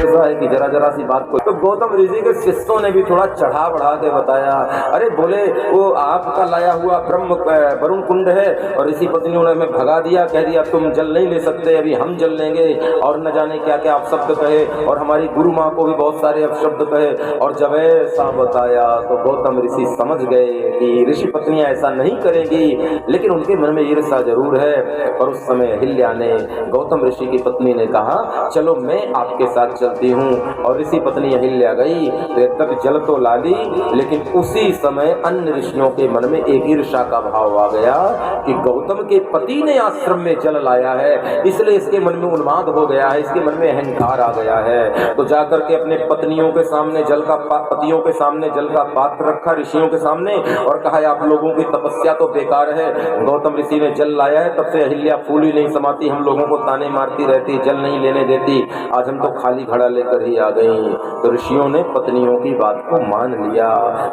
ऐसा है कि जरा जरा सी बात को तो गौतम ऋषि के शिष्यों ने भी थोड़ा चढ़ा बढ़ा के बताया। अरे बोले वो आपका लाया हुआ ब्रह्म वरुण कुंड है और ऋषि पत्नियों ने हमें भगा दिया, कह दिया तुम जल नहीं ले सकते, अभी हम जल लेंगे, और न जाने क्या क्या अपशब्द कहे, और हमारी गुरु माँ को भी बहुत सारे अपशब्द कहे। और जब ऐसा बताया तो गौतम ऋषि समझ गए कि ऋषि पत्नियां ऐसा नहीं करेंगी, लेकिन उनके मन में ईर्ष्या जरूर है। और उस समय अहिल्या ने, गौतम ऋषि की पत्नी ने कहा चलो मैं आपके साथ चलती हूँ। और ऋषि पत्नी अहिल्या गई, तब जल तो ला ली, लेकिन उसी समय अन्य ऋषियों के मन में एक ईर्ष्या का भाव आ गया कि गौतम के पति ने आश्रम में जल लाया है, इसलिए इसके मन में उन्माद हो गया है, इसके मन में अहंकार आ गया है। तो जाकर के अपने पत्नियों के सामने पतियों के सामने जल का पात्र रखा ऋषियों के सामने और कहा आप लोगों की तपस्या तो बेकार है, गौतम ऋषि ने जल लाया है, तब से अहिल्या फूल ही नहीं समाती, हम लोगों को ताने मारती रहती, जल नहीं लेने देती, आज हम तो खाली घड़ा लेकर ही आ गई। तो ऋषियों ने पत्नियों की बात को मान लिया,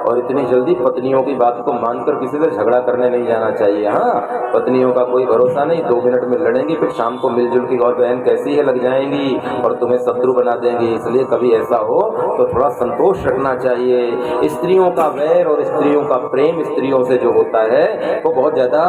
और इतनी जल्दी पत्नियों की बात को मानकर किसी से झगड़ा करने नहीं जाना चाहिए। हाँ, पत्नियों का कोई भरोसा नहीं, 2 मिनट में लड़ेंगी, फिर शाम को मिलजुल की और बहन कैसी है लग जाएंगी और तुम्हें शत्रु बना देंगी। इसलिए कभी ऐसा हो तो थोड़ा संतोष रखना चाहिए। स्त्रियों का वैर और स्त्रियों का प्रेम स्त्रियों से जो होता है वो बहुत ज्यादा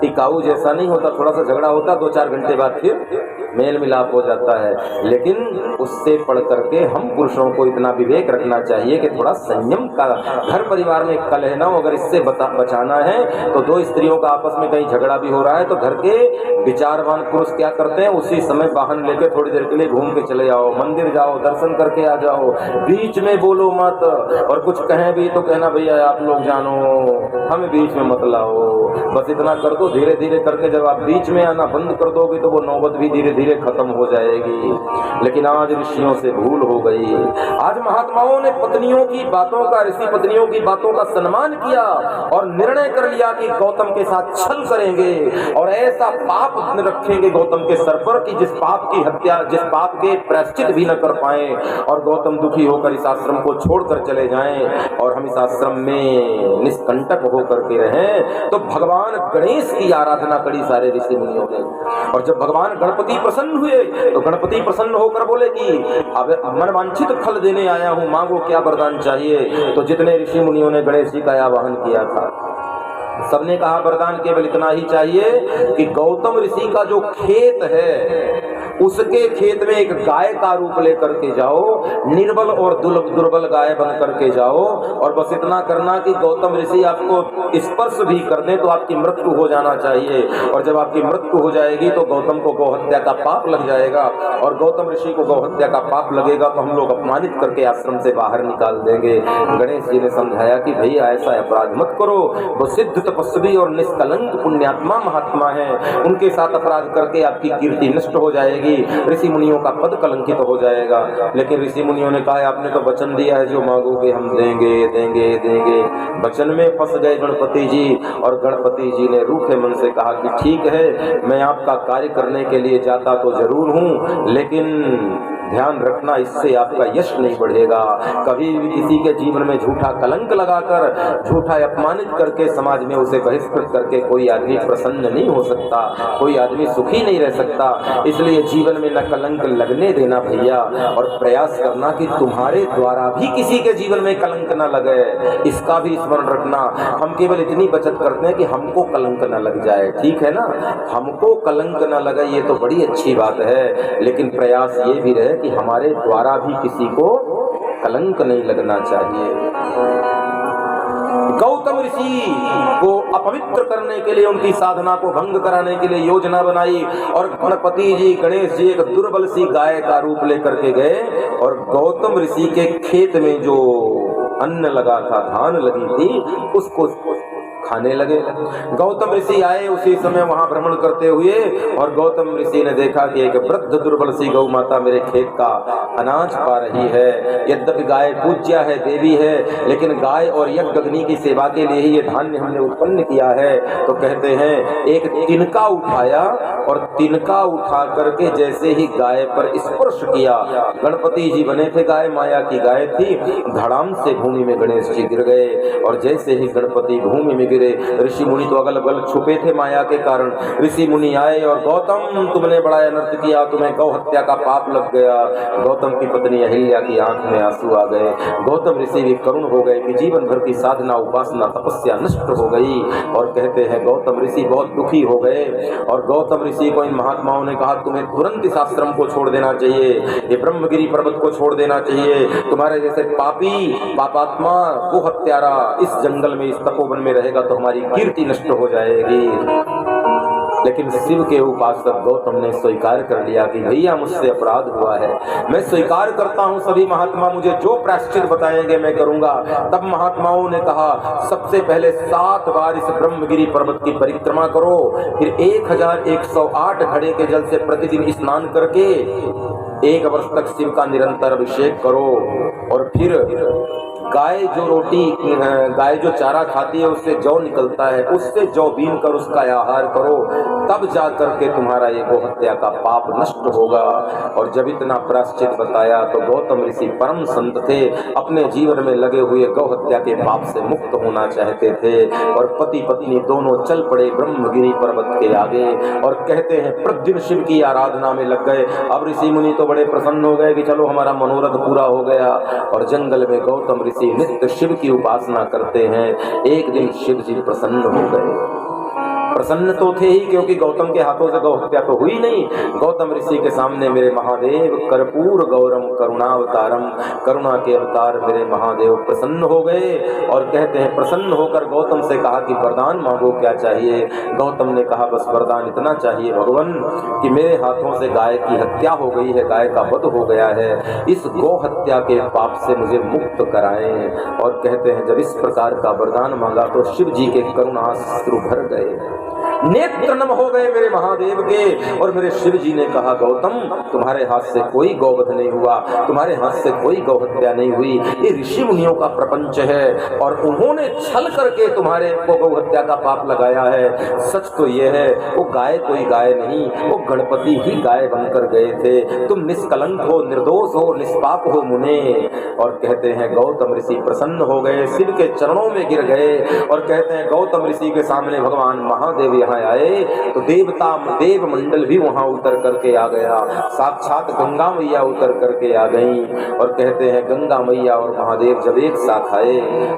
टिकाऊ जैसा नहीं होता, थोड़ा सा झगड़ा होता 2-4 घंटे बाद फिर मेल मिलाप हो जाता है। लेकिन उससे पढ़ करके हम पुरुषों को इतना विवेक रखना चाहिए कि थोड़ा संयम का, घर परिवार में कलह ना हो, अगर इससे बचाना है तो 2 स्त्रियों का आपस में कहीं झगड़ा भी हो रहा है तो घर के विचारवान पुरुष क्या करते हैं, उसी समय वाहन लेके थोड़ी देर के लिए घूम के चले जाओ, मंदिर जाओ, दर्शन करके आ जाओ, बीच में बोलो मत, और कुछ कहें भी तो कहना भैया आप लोग जानो, हमें बीच में मत लाओ, बस इतना कर दो। धीरे धीरे करके जब आप बीच में आना बंद कर दोगे तो वो नौबत भी धीरे धीरे खत्म हो जाएगी। लेकिन आज ऋषियों से भूल हो गई। आज महात्माओं ने पत्नियों की बातों का, ऋषि पत्नियों की बातों का सम्मान किया और निर्णय कर लिया कि गौतम के साथ छल करेंगे और ऐसा पाप रखेंगे गौतम के सर पर कि जिस पाप की हत्या, जिस पाप के प्रायश्चित भी न कर पाए, और गौतम दुखी होकर इस आश्रम को छोड़कर चले जाएं और हम इस आश्रम में निष्कंटक होकर के रहें। तो भगवान गणेश की आराधना करी सारे ऋषि मुनियों ने। और जब भगवान गणपति प्रसन्न हुए तो गणपति प्रसन्न होकर बोले कि अब मन वांछित फल देने आया हूं, मांगो क्या वरदान चाहिए। तो जितने ऋषि मुनियों ने गणेश जी का आवाहन किया था सबने कहा वरदान केवल इतना ही चाहिए कि गौतम ऋषि का जो खेत है उसके खेत में एक गाय का रूप लेकर के जाओ, निर्बल और दुर्बल गाय बन करके जाओ, और बस इतना करना कि गौतम ऋषि आपको स्पर्श भी कर दे तो आपकी मृत्यु हो जाना चाहिए, और जब आपकी मृत्यु हो जाएगी तो गौतम को गौहत्या का पाप लग जाएगा, और गौतम ऋषि को गौहत्या का पाप लगेगा तो हम लोग अपमानित करके आश्रम से बाहर निकाल देंगे। गणेश जी ने समझाया कि भैया ऐसा अपराध मत करो, वो सिद्ध तपस्वी और निष्कलंक पुण्यात्मा महात्मा है, उनके साथ अपराध करके आपकी कीर्ति नष्ट हो जाएगी, ऋषि मुनियों का पद कलंकित हो जाएगा। लेकिन ऋषि मुनियों ने कहा आपने तो वचन दिया है जो मांगोगे हम देंगे देंगे देंगे। वचन में फंस गए गणपति जी, और गणपति जी ने रूखे मन से कहा कि ठीक है मैं आपका कार्य करने के लिए जाता तो जरूर हूँ, लेकिन ध्यान रखना इससे आपका यश नहीं बढ़ेगा। कभी भी किसी के जीवन में झूठा कलंक लगाकर, झूठा अपमानित करके समाज में उसे बहिष्कृत करके कोई आदमी प्रसन्न नहीं हो सकता, कोई आदमी सुखी नहीं रह सकता। इसलिए जीवन में न कलंक लगने देना भैया, और प्रयास करना कि तुम्हारे द्वारा भी किसी के जीवन में कलंक न लगे, इसका भी स्मरण रखना। हम केवल इतनी बचत करते हैं कि हमको कलंक न लग जाए, ठीक है ना, हमको कलंक न लगे ये तो बड़ी अच्छी बात है, लेकिन प्रयास ये भी रहे कि हमारे द्वारा भी किसी को कलंक नहीं लगना चाहिए। गौतम ऋषि को अपवित्र करने के लिए, उनकी साधना को भंग कराने के लिए योजना बनाई, और गणपति जी, गणेश जी एक दुर्बल सी गाय का रूप लेकर के गए और गौतम ऋषि के खेत में जो अन्न लगा था, धान लगी थी, उसको खाने लगे। गौतम ऋषि आए उसी समय वहां भ्रमण करते हुए, और गौतम ऋषि ने देखा कि एक वृद्ध दुर्बल सी गौ माता मेरे खेत का अनाज पा रही है। यद्यपि गाय पूज्य है, देवी है, लेकिन गाय और यज्ञ अग्नि की सेवा के लिए ही ये धान्य हमने उत्पन्न किया है। तो कहते हैं एक तिनका उठाया, और तिनका उठा करके जैसे ही गाय पर स्पर्श किया, गणपति जी बने थे, गाय माया की गाय थी, धड़ाम से भूमि में गणेश जी गिर गए, और जैसे ही गणपति भूमि में फिरे। ऋषि मुनि तो अगल बगल छुपे थे माया के कारण। ऋषि मुनि आए और गौतम तुमने बड़ा अनर्थ किया, तुम्हें गौ हत्या का पाप लग गया। गौतम की पत्नी अहिल्या की आंख में आंसू आ गए। गौतम ऋषि भी करुण हो गए कि जीवन भर की साधना उपासना तपस्या नष्ट हो गई। और कहते हैं गौतम ऋषि बहुत दुखी हो गए और गौतम ऋषि को इन महात्माओं ने कहा तुम्हें तुरंत इस आश्रम को छोड़ देना चाहिए, ये ब्रह्मगिरी पर्वत को छोड़ देना चाहिए। तुम्हारे जैसे पापी पापात्मा गो हत्यारा इस जंगल में इस तपोवन में रहेगा तो हमारी कीर्ति नष्ट हो जाएगी। लेकिन शिव के उपासक गौतम ने स्वीकार कर लिया कि भैया मुझसे अपराध हुआ है, मैं स्वीकार करता हूँ, सभी महात्मा मुझे जो प्रायश्चित बताएंगे मैं करूंगा। तब महात्माओं ने कहा सबसे पहले 7 बार इस ब्रह्मगिरी पर्वत की परिक्रमा करो, फिर 1108 घड़े के जल से प्रतिदिन स्नान करके 1 वर्ष तक शिव का निरंतर अभिषेक करो, और फिर गाय जो चारा खाती है उससे जौ निकलता है, उससे जौ बीन कर उसका आहार करो, तब जा करके तुम्हारा ये गौ हत्या का पाप नष्ट होगा। और जब इतना प्रायश्चित बताया तो गौतम ऋषि परम संत थे, अपने जीवन में लगे हुए गौ हत्या के पाप से मुक्त होना चाहते थे और पति पत्नी दोनों चल पड़े ब्रह्मगिरी पर्वत के आगे और कहते हैं प्रतिदिन शिव की आराधना में लग गए। अब ऋषि मुनि तो बड़े प्रसन्न हो गए कि चलो हमारा मनोरथ पूरा हो गया, और जंगल में गौतम ऋषि नित्य शिव की उपासना करते हैं। एक दिन शिव जी प्रसन्न हो गए। प्रसन्न तो थे ही क्योंकि गौतम के हाथों से गौ हत्या तो हुई नहीं। गौतम ऋषि के सामने मेरे महादेव कर्पूर गौरम करुणावतारम, करुणा के अवतार मेरे महादेव प्रसन्न हो गए और कहते हैं प्रसन्न होकर गौतम से कहा कि वरदान मांगो, क्या चाहिए। गौतम ने कहा बस वरदान इतना चाहिए भगवान कि मेरे हाथों से गाय की हत्या हो गई है, गाय का वध हो गया है, इस गौ हत्या के पाप से मुझे मुक्त कराएं। और कहते हैं जब इस प्रकार का वरदान मांगा तो शिव जी के करुणाश्रु भर गए, नेत्र नम हो गए मेरे महादेव के। और मेरे शिव जी ने कहा गौतम तुम्हारे हाथ से कोई गौवध नहीं हुआ, तुम्हारे हाथ से कोई गौ हत्या नहीं हुई, ये ऋषि मुनियों का प्रपंच है और उन्होंने छल करके तुम्हारे को गौ हत्या का पाप लगाया है। सच तो ये है वो गाय कोई गाय नहीं, वो गणपति ही गाय बनकर गए थे। तुम निष्कलंक हो, निर्दोष हो, निष्पाप हो मुने। और कहते हैं गौतम ऋषि प्रसन्न हो गए, शिव के चरणों में गिर गए और कहते हैं गौतम ऋषि के सामने भगवान महादेव यहाँ आए तो देव मंडल भी वहां उतर करके आ गया, साक्षात गंगा मैया उतर करके आ गई। और कहते हैं गंगा मैया और महादेव जब एक साथ आए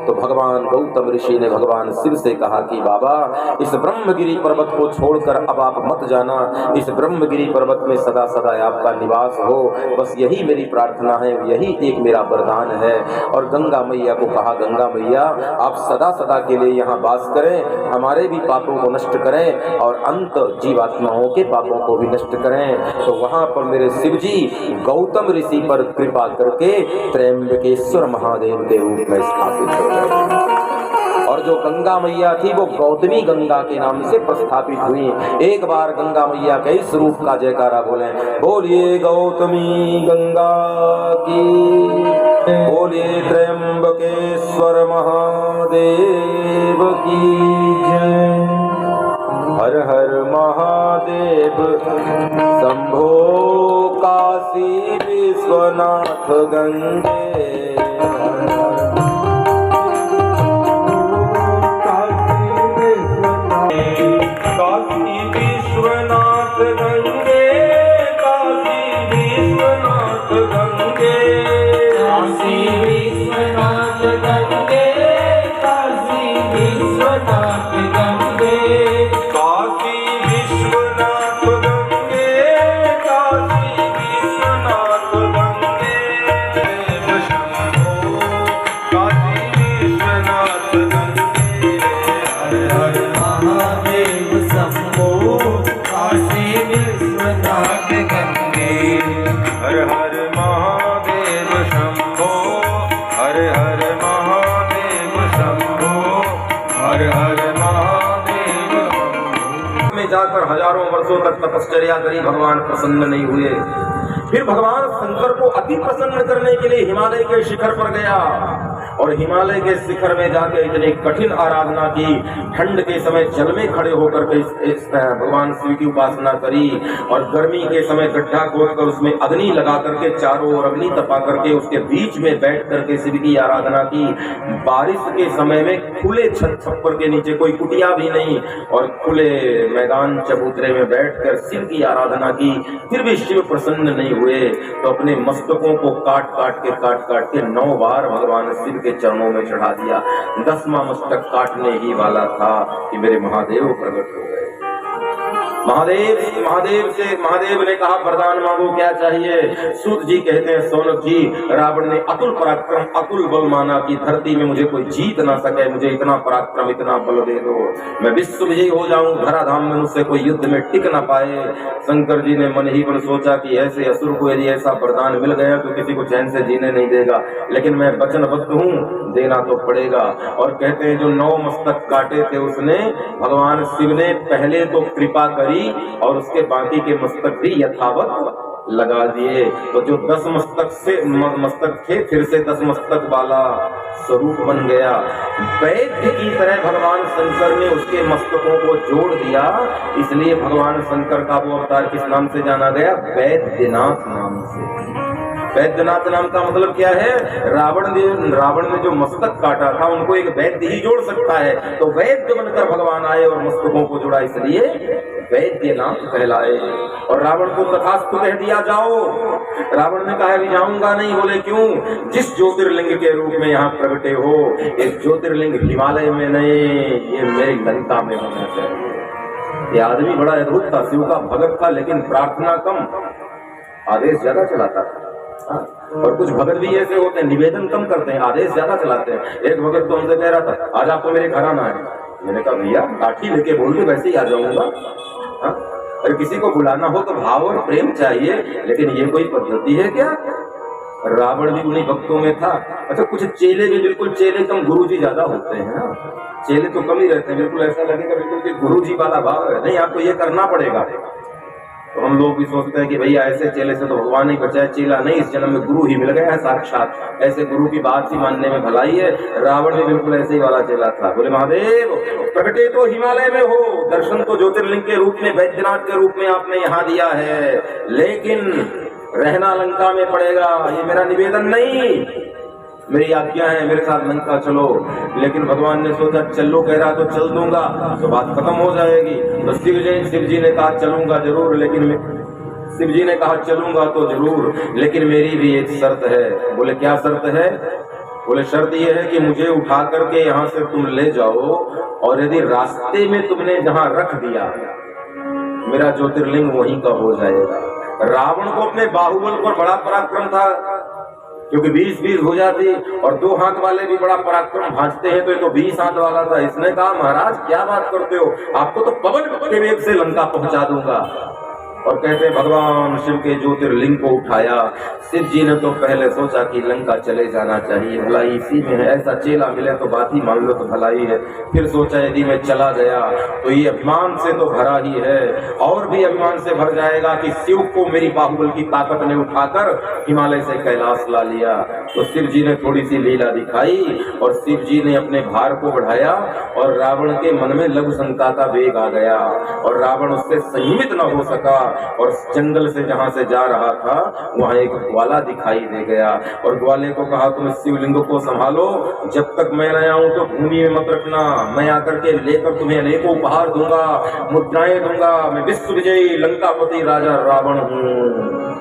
तो भगवान गौतम ऋषि ने भगवान शिव से कहा कि बाबा इस ब्रह्मगिरी पर्वत को छोड़कर अब आप मत जाना, इस ब्रह्मगिरी पर्वत में सदा सदा आपका निवास हो, बस यही मेरी प्रार्थना है, यही एक मेरा वरदान है। और गंगा मैया को कहा गंगा मैया आप सदा सदा के लिए यहाँ वास करें, हमारे भी पापों को नष्ट करें और अंत जीवात्माओं के पापों को भी नष्ट करें। तो वहां पर मेरे शिव जी गौतम ऋषि पर कृपा करके त्रयंबकेश्वर महादेव के रूप में स्थापित हो गए। और जो गंगा मैया थी वो गौतमी गंगा के नाम से प्रस्थापित हुई। एक बार गंगा मैया के इस रूप का जयकारा बोले, बोलिए गौतमी गंगा की, बोलिए त्रयंबकेश्वर महादेव की जय। हर हर महादेव शंभो काशी विश्वनाथ गंगे, काशी विश्वनाथ गंगे, काशी विश्वनाथ गंगे, काशी विश्वनाथ गंगे, काशी विश्वनाथ गंगे, काशी विश्वनाथ गंगे, काशी विश्वनाथ गंगे, देव शंभो काशी विश्वनाथ गंगे। हर हर महादेव शंभो काशी विश्वनाथ गंगे, हर हर महादेव शंभो, हर हर महादेव शंभो, हर हर महादेव में जाकर हजारों वर्षों तक तपश्चर्या करी, भगवान प्रसन्न नहीं हुए। फिर भगवान शंकर को अति प्रसन्न करने के लिए हिमालय के शिखर पर गया और हिमालय के शिखर में जाकर इतनी कठिन आराधना की, ठंड के समय जल में खड़े होकर के इस भगवान शिव की उपासना करी, और गर्मी के समय गड्ढा खोदकर उसमें अग्नि लगा करके चारों ओर अग्नि तपा करके उसके बीच में बैठ करके शिव की आराधना की। बारिश के समय में खुले छत छप्पर के नीचे, कोई कुटिया भी नहीं, और खुले मैदान चबूतरे में बैठकर शिव की आराधना की। फिर भी शिव प्रसन्न नहीं हुए तो अपने मस्तकों को काट काट के 9 बार भगवान शिव के चरणों में चढ़ा दिया। 10वां मस्तक काटने ही वाला था कि मेरे महादेव प्रकट हो गए। महादेव ने कहा वरदान मांगो, क्या चाहिए? सूत जी कहते हैं सौनक जी, रावण ने अतुल पराक्रम अतुल बल माना कि धरती में मुझे कोई जीत ना सके, मुझे इतना पराक्रम इतना बल दे दो, मैं विश्व विजयी हो जाऊं, धराधाम में मुझसे कोई युद्ध में टिक ना पाए। शंकर जी ने मन ही मन सोचा कि ऐसे असुर को यदि ऐसा वरदान मिल गया तो किसी को चैन से जीने नहीं देगा, लेकिन मैं वचनबद्ध हूँ, देना तो पड़ेगा। और कहते हैं जो 9 मस्तक काटे थे उसने भगवान शिव ने पहले तो कृपा करी और उसके बाकी के मस्तक भी यथावत लगा दिए। तो जो 10 मस्तक थे फिर से 10 मस्तक वाला स्वरूप बन गया। वैद्य की तरह भगवान शंकर ने उसके मस्तकों को जोड़ दिया, इसलिए भगवान शंकर का वो अवतार किस नाम से जाना गया? वैद्यनाथ नाम से। वैद्यनाथ नाम का मतलब क्या है? रावण ने जो मस्तक काटा था उनको एक वैद्य ही जोड़ सकता है, तो वैद्य बनकर भगवान आए और मस्तकों को जोड़ा, इसलिए वैद्यनाथ कहलाए। और रावण को तथास्तु कह दिया जाओ। रावण ने कहा भी जाऊंगा नहीं। बोले क्यों? जिस ज्योतिर्लिंग के रूप में यहाँ प्रगटे हो, एक ज्योतिर्लिंग हिमालय में नहीं, ये मेरी लंका में होना चाहिए। ये आदमी बड़ा अद्भुत था, शिव का भगत था, लेकिन प्रार्थना कम, आदेश ज्यादा चलाता था। और कुछ भगत भी ऐसे होते हैं, निवेदन कम करते हैं, आदेश ज्यादा चलाते हैं। एक भगत तो हमसे कह रहा था आज आपको मेरे घर आना है। मैंने कहा भैया लाठी लेके बोल दो, वैसे ही आ जाऊंगा। अगर किसी को बुलाना हो तो भाव और प्रेम चाहिए, लेकिन ये कोई पद्धति है क्या? रावण भी उन्हीं भक्तों में था। अच्छा, कुछ चेले भी बिल्कुल चेले कम गुरु जी ज्यादा होते हैं ना, चेले तो कम ही रहते हैं। बिल्कुल ऐसा लगेगा बिल्कुल गुरु जी वाला भाव है, नहीं आपको ये करना पड़ेगा। तो हम लोग भी सोचते हैं कि भैया ऐसे चेले से तो भगवान ही बचाए, चेला नहीं, इस जन्म में गुरु ही मिल गया है साक्षात। ऐसे गुरु की बात ही मानने में भलाई है। रावण भी बिल्कुल ऐसे ही वाला चेला था। बोले महादेव प्रगटे तो हिमालय में हो, दर्शन तो ज्योतिर्लिंग के रूप में, वैद्यनाथ के रूप में आपने यहाँ दिया है, लेकिन रहना लंका में पड़ेगा। ये मेरा निवेदन नहीं, मेरी आज्ञा है, मेरे साथ लंका चलो। लेकिन भगवान ने सोचा चलो कह रहा तो चल दूंगा तो बात खत्म हो जाएगी। तो शिव जी ने कहा चलूंगा जरूर, लेकिन शिव जी ने कहा चलूंगा तो जरूर, लेकिन मेरी भी एक शर्त है। बोले क्या शर्त है? बोले शर्त ये है कि मुझे उठा करके यहाँ से तुम ले जाओ, और यदि रास्ते में तुमने जहाँ रख दिया मेरा ज्योतिर्लिंग वहीं का हो जाएगा। रावण को अपने बाहुबल पर बड़ा पराक्रम था, क्योंकि 20-20 हो जाती, और 2 हाथ वाले भी बड़ा पराक्रम भांजते हैं, तो ये तो 20 हाथ वाला था। इसने कहा महाराज क्या बात करते हो, आपको तो पवन के वेग से लंका पहुंचा दूंगा। और कहते हैं भगवान शिव के ज्योतिर्लिंग को उठाया। शिव जी ने तो पहले सोचा कि लंका चले जाना चाहिए, भलाई इसी में है, ऐसा चेला मिले तो बात ही मान लो तो भलाई है। फिर सोचा यदि मैं चला गया तो ये अभिमान से तो भरा ही है, और भी अभिमान से भर जाएगा कि शिव को मेरी बाहुबल की ताकत ने उठाकर हिमालय से कैलाश ला लिया। तो शिव जी ने थोड़ी सी लीला दिखाई, और शिव जी ने अपने भार को बढ़ाया, और रावण के मन में लघु शंका का वेग आ गया, और रावण उससे संयमित न हो सका, और जंगल से जहां से जा रहा था वहां एक ग्वाला दिखाई दे गया। और ग्वाले को कहा तुम शिवलिंग को संभालो, जब तक मैं न आऊं तो भूमि में मत रखना, मैं आकर के लेकर तुम्हें अनेकों उपहार दूंगा, मुद्राएं दूंगा, मैं विश्व विजयी लंकापति राजा रावण हूँ।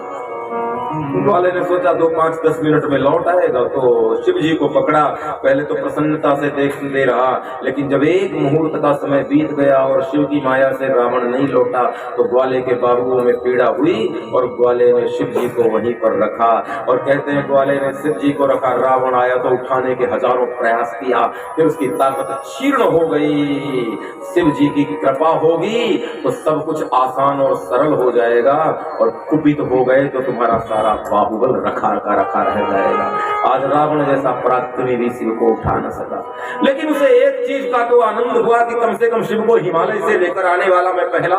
वाले ने सोचा 2-5-10 मिनट में लौट आएगा, तो शिव जी को पकड़ा। पहले तो प्रसन्नता से देखते रहा, लेकिन जब एक मुहूर्त का समय बीत गया और शिव की माया से रावण नहीं लौटा, तो ग्वाले के बाहुओं में पीड़ा हुई, और ग्वाले ने शिव जी को वहीं पर रखा। और कहते हैं ग्वाले ने शिव जी को रखा, रावण आया तो उठाने के हजारों प्रयास किया, फिर उसकी ताकत क्षीर्ण हो गई। शिव जी की कृपा होगी तो सब कुछ आसान और सरल हो जाएगा, और कुपित हो गए तो तुम्हारा सारा बाहुबल रखा रह जाएगा। आज रावण जैसा पराक्रमी भी शिव को उठा न सका, लेकिन उसे एक चीज का तो आनंद हुआ कि कम से कम शिव को हिमालय से लेकर आने वाला मैं पहला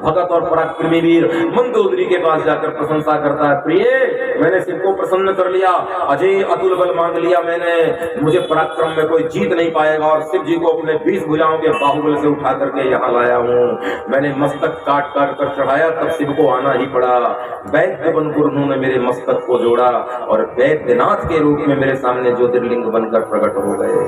भगत और पराक्रमी वीर। मंदोदरी के पास जाकर प्रशंसा करता है, प्रिय मैंने शिव को प्रसन्न कर लिया, अजय अतुल बल मांग लिया मैंने, मुझे पराक्रम में कोई जीत नहीं पाएगा और शिव जी को अपने 20 भुजाओं के बाहुबल से उठा करके यहाँ लाया हूँ। मैंने मस्तक काट काट कर चढ़ाया, तब शिव को आना ही पड़ा। वैद्य बनकर उन्होंने मेरे मस्तक को जोड़ा और वैद्यनाथ के रूप में मेरे सामने ज्योतिर्लिंग बनकर प्रकट हो गए।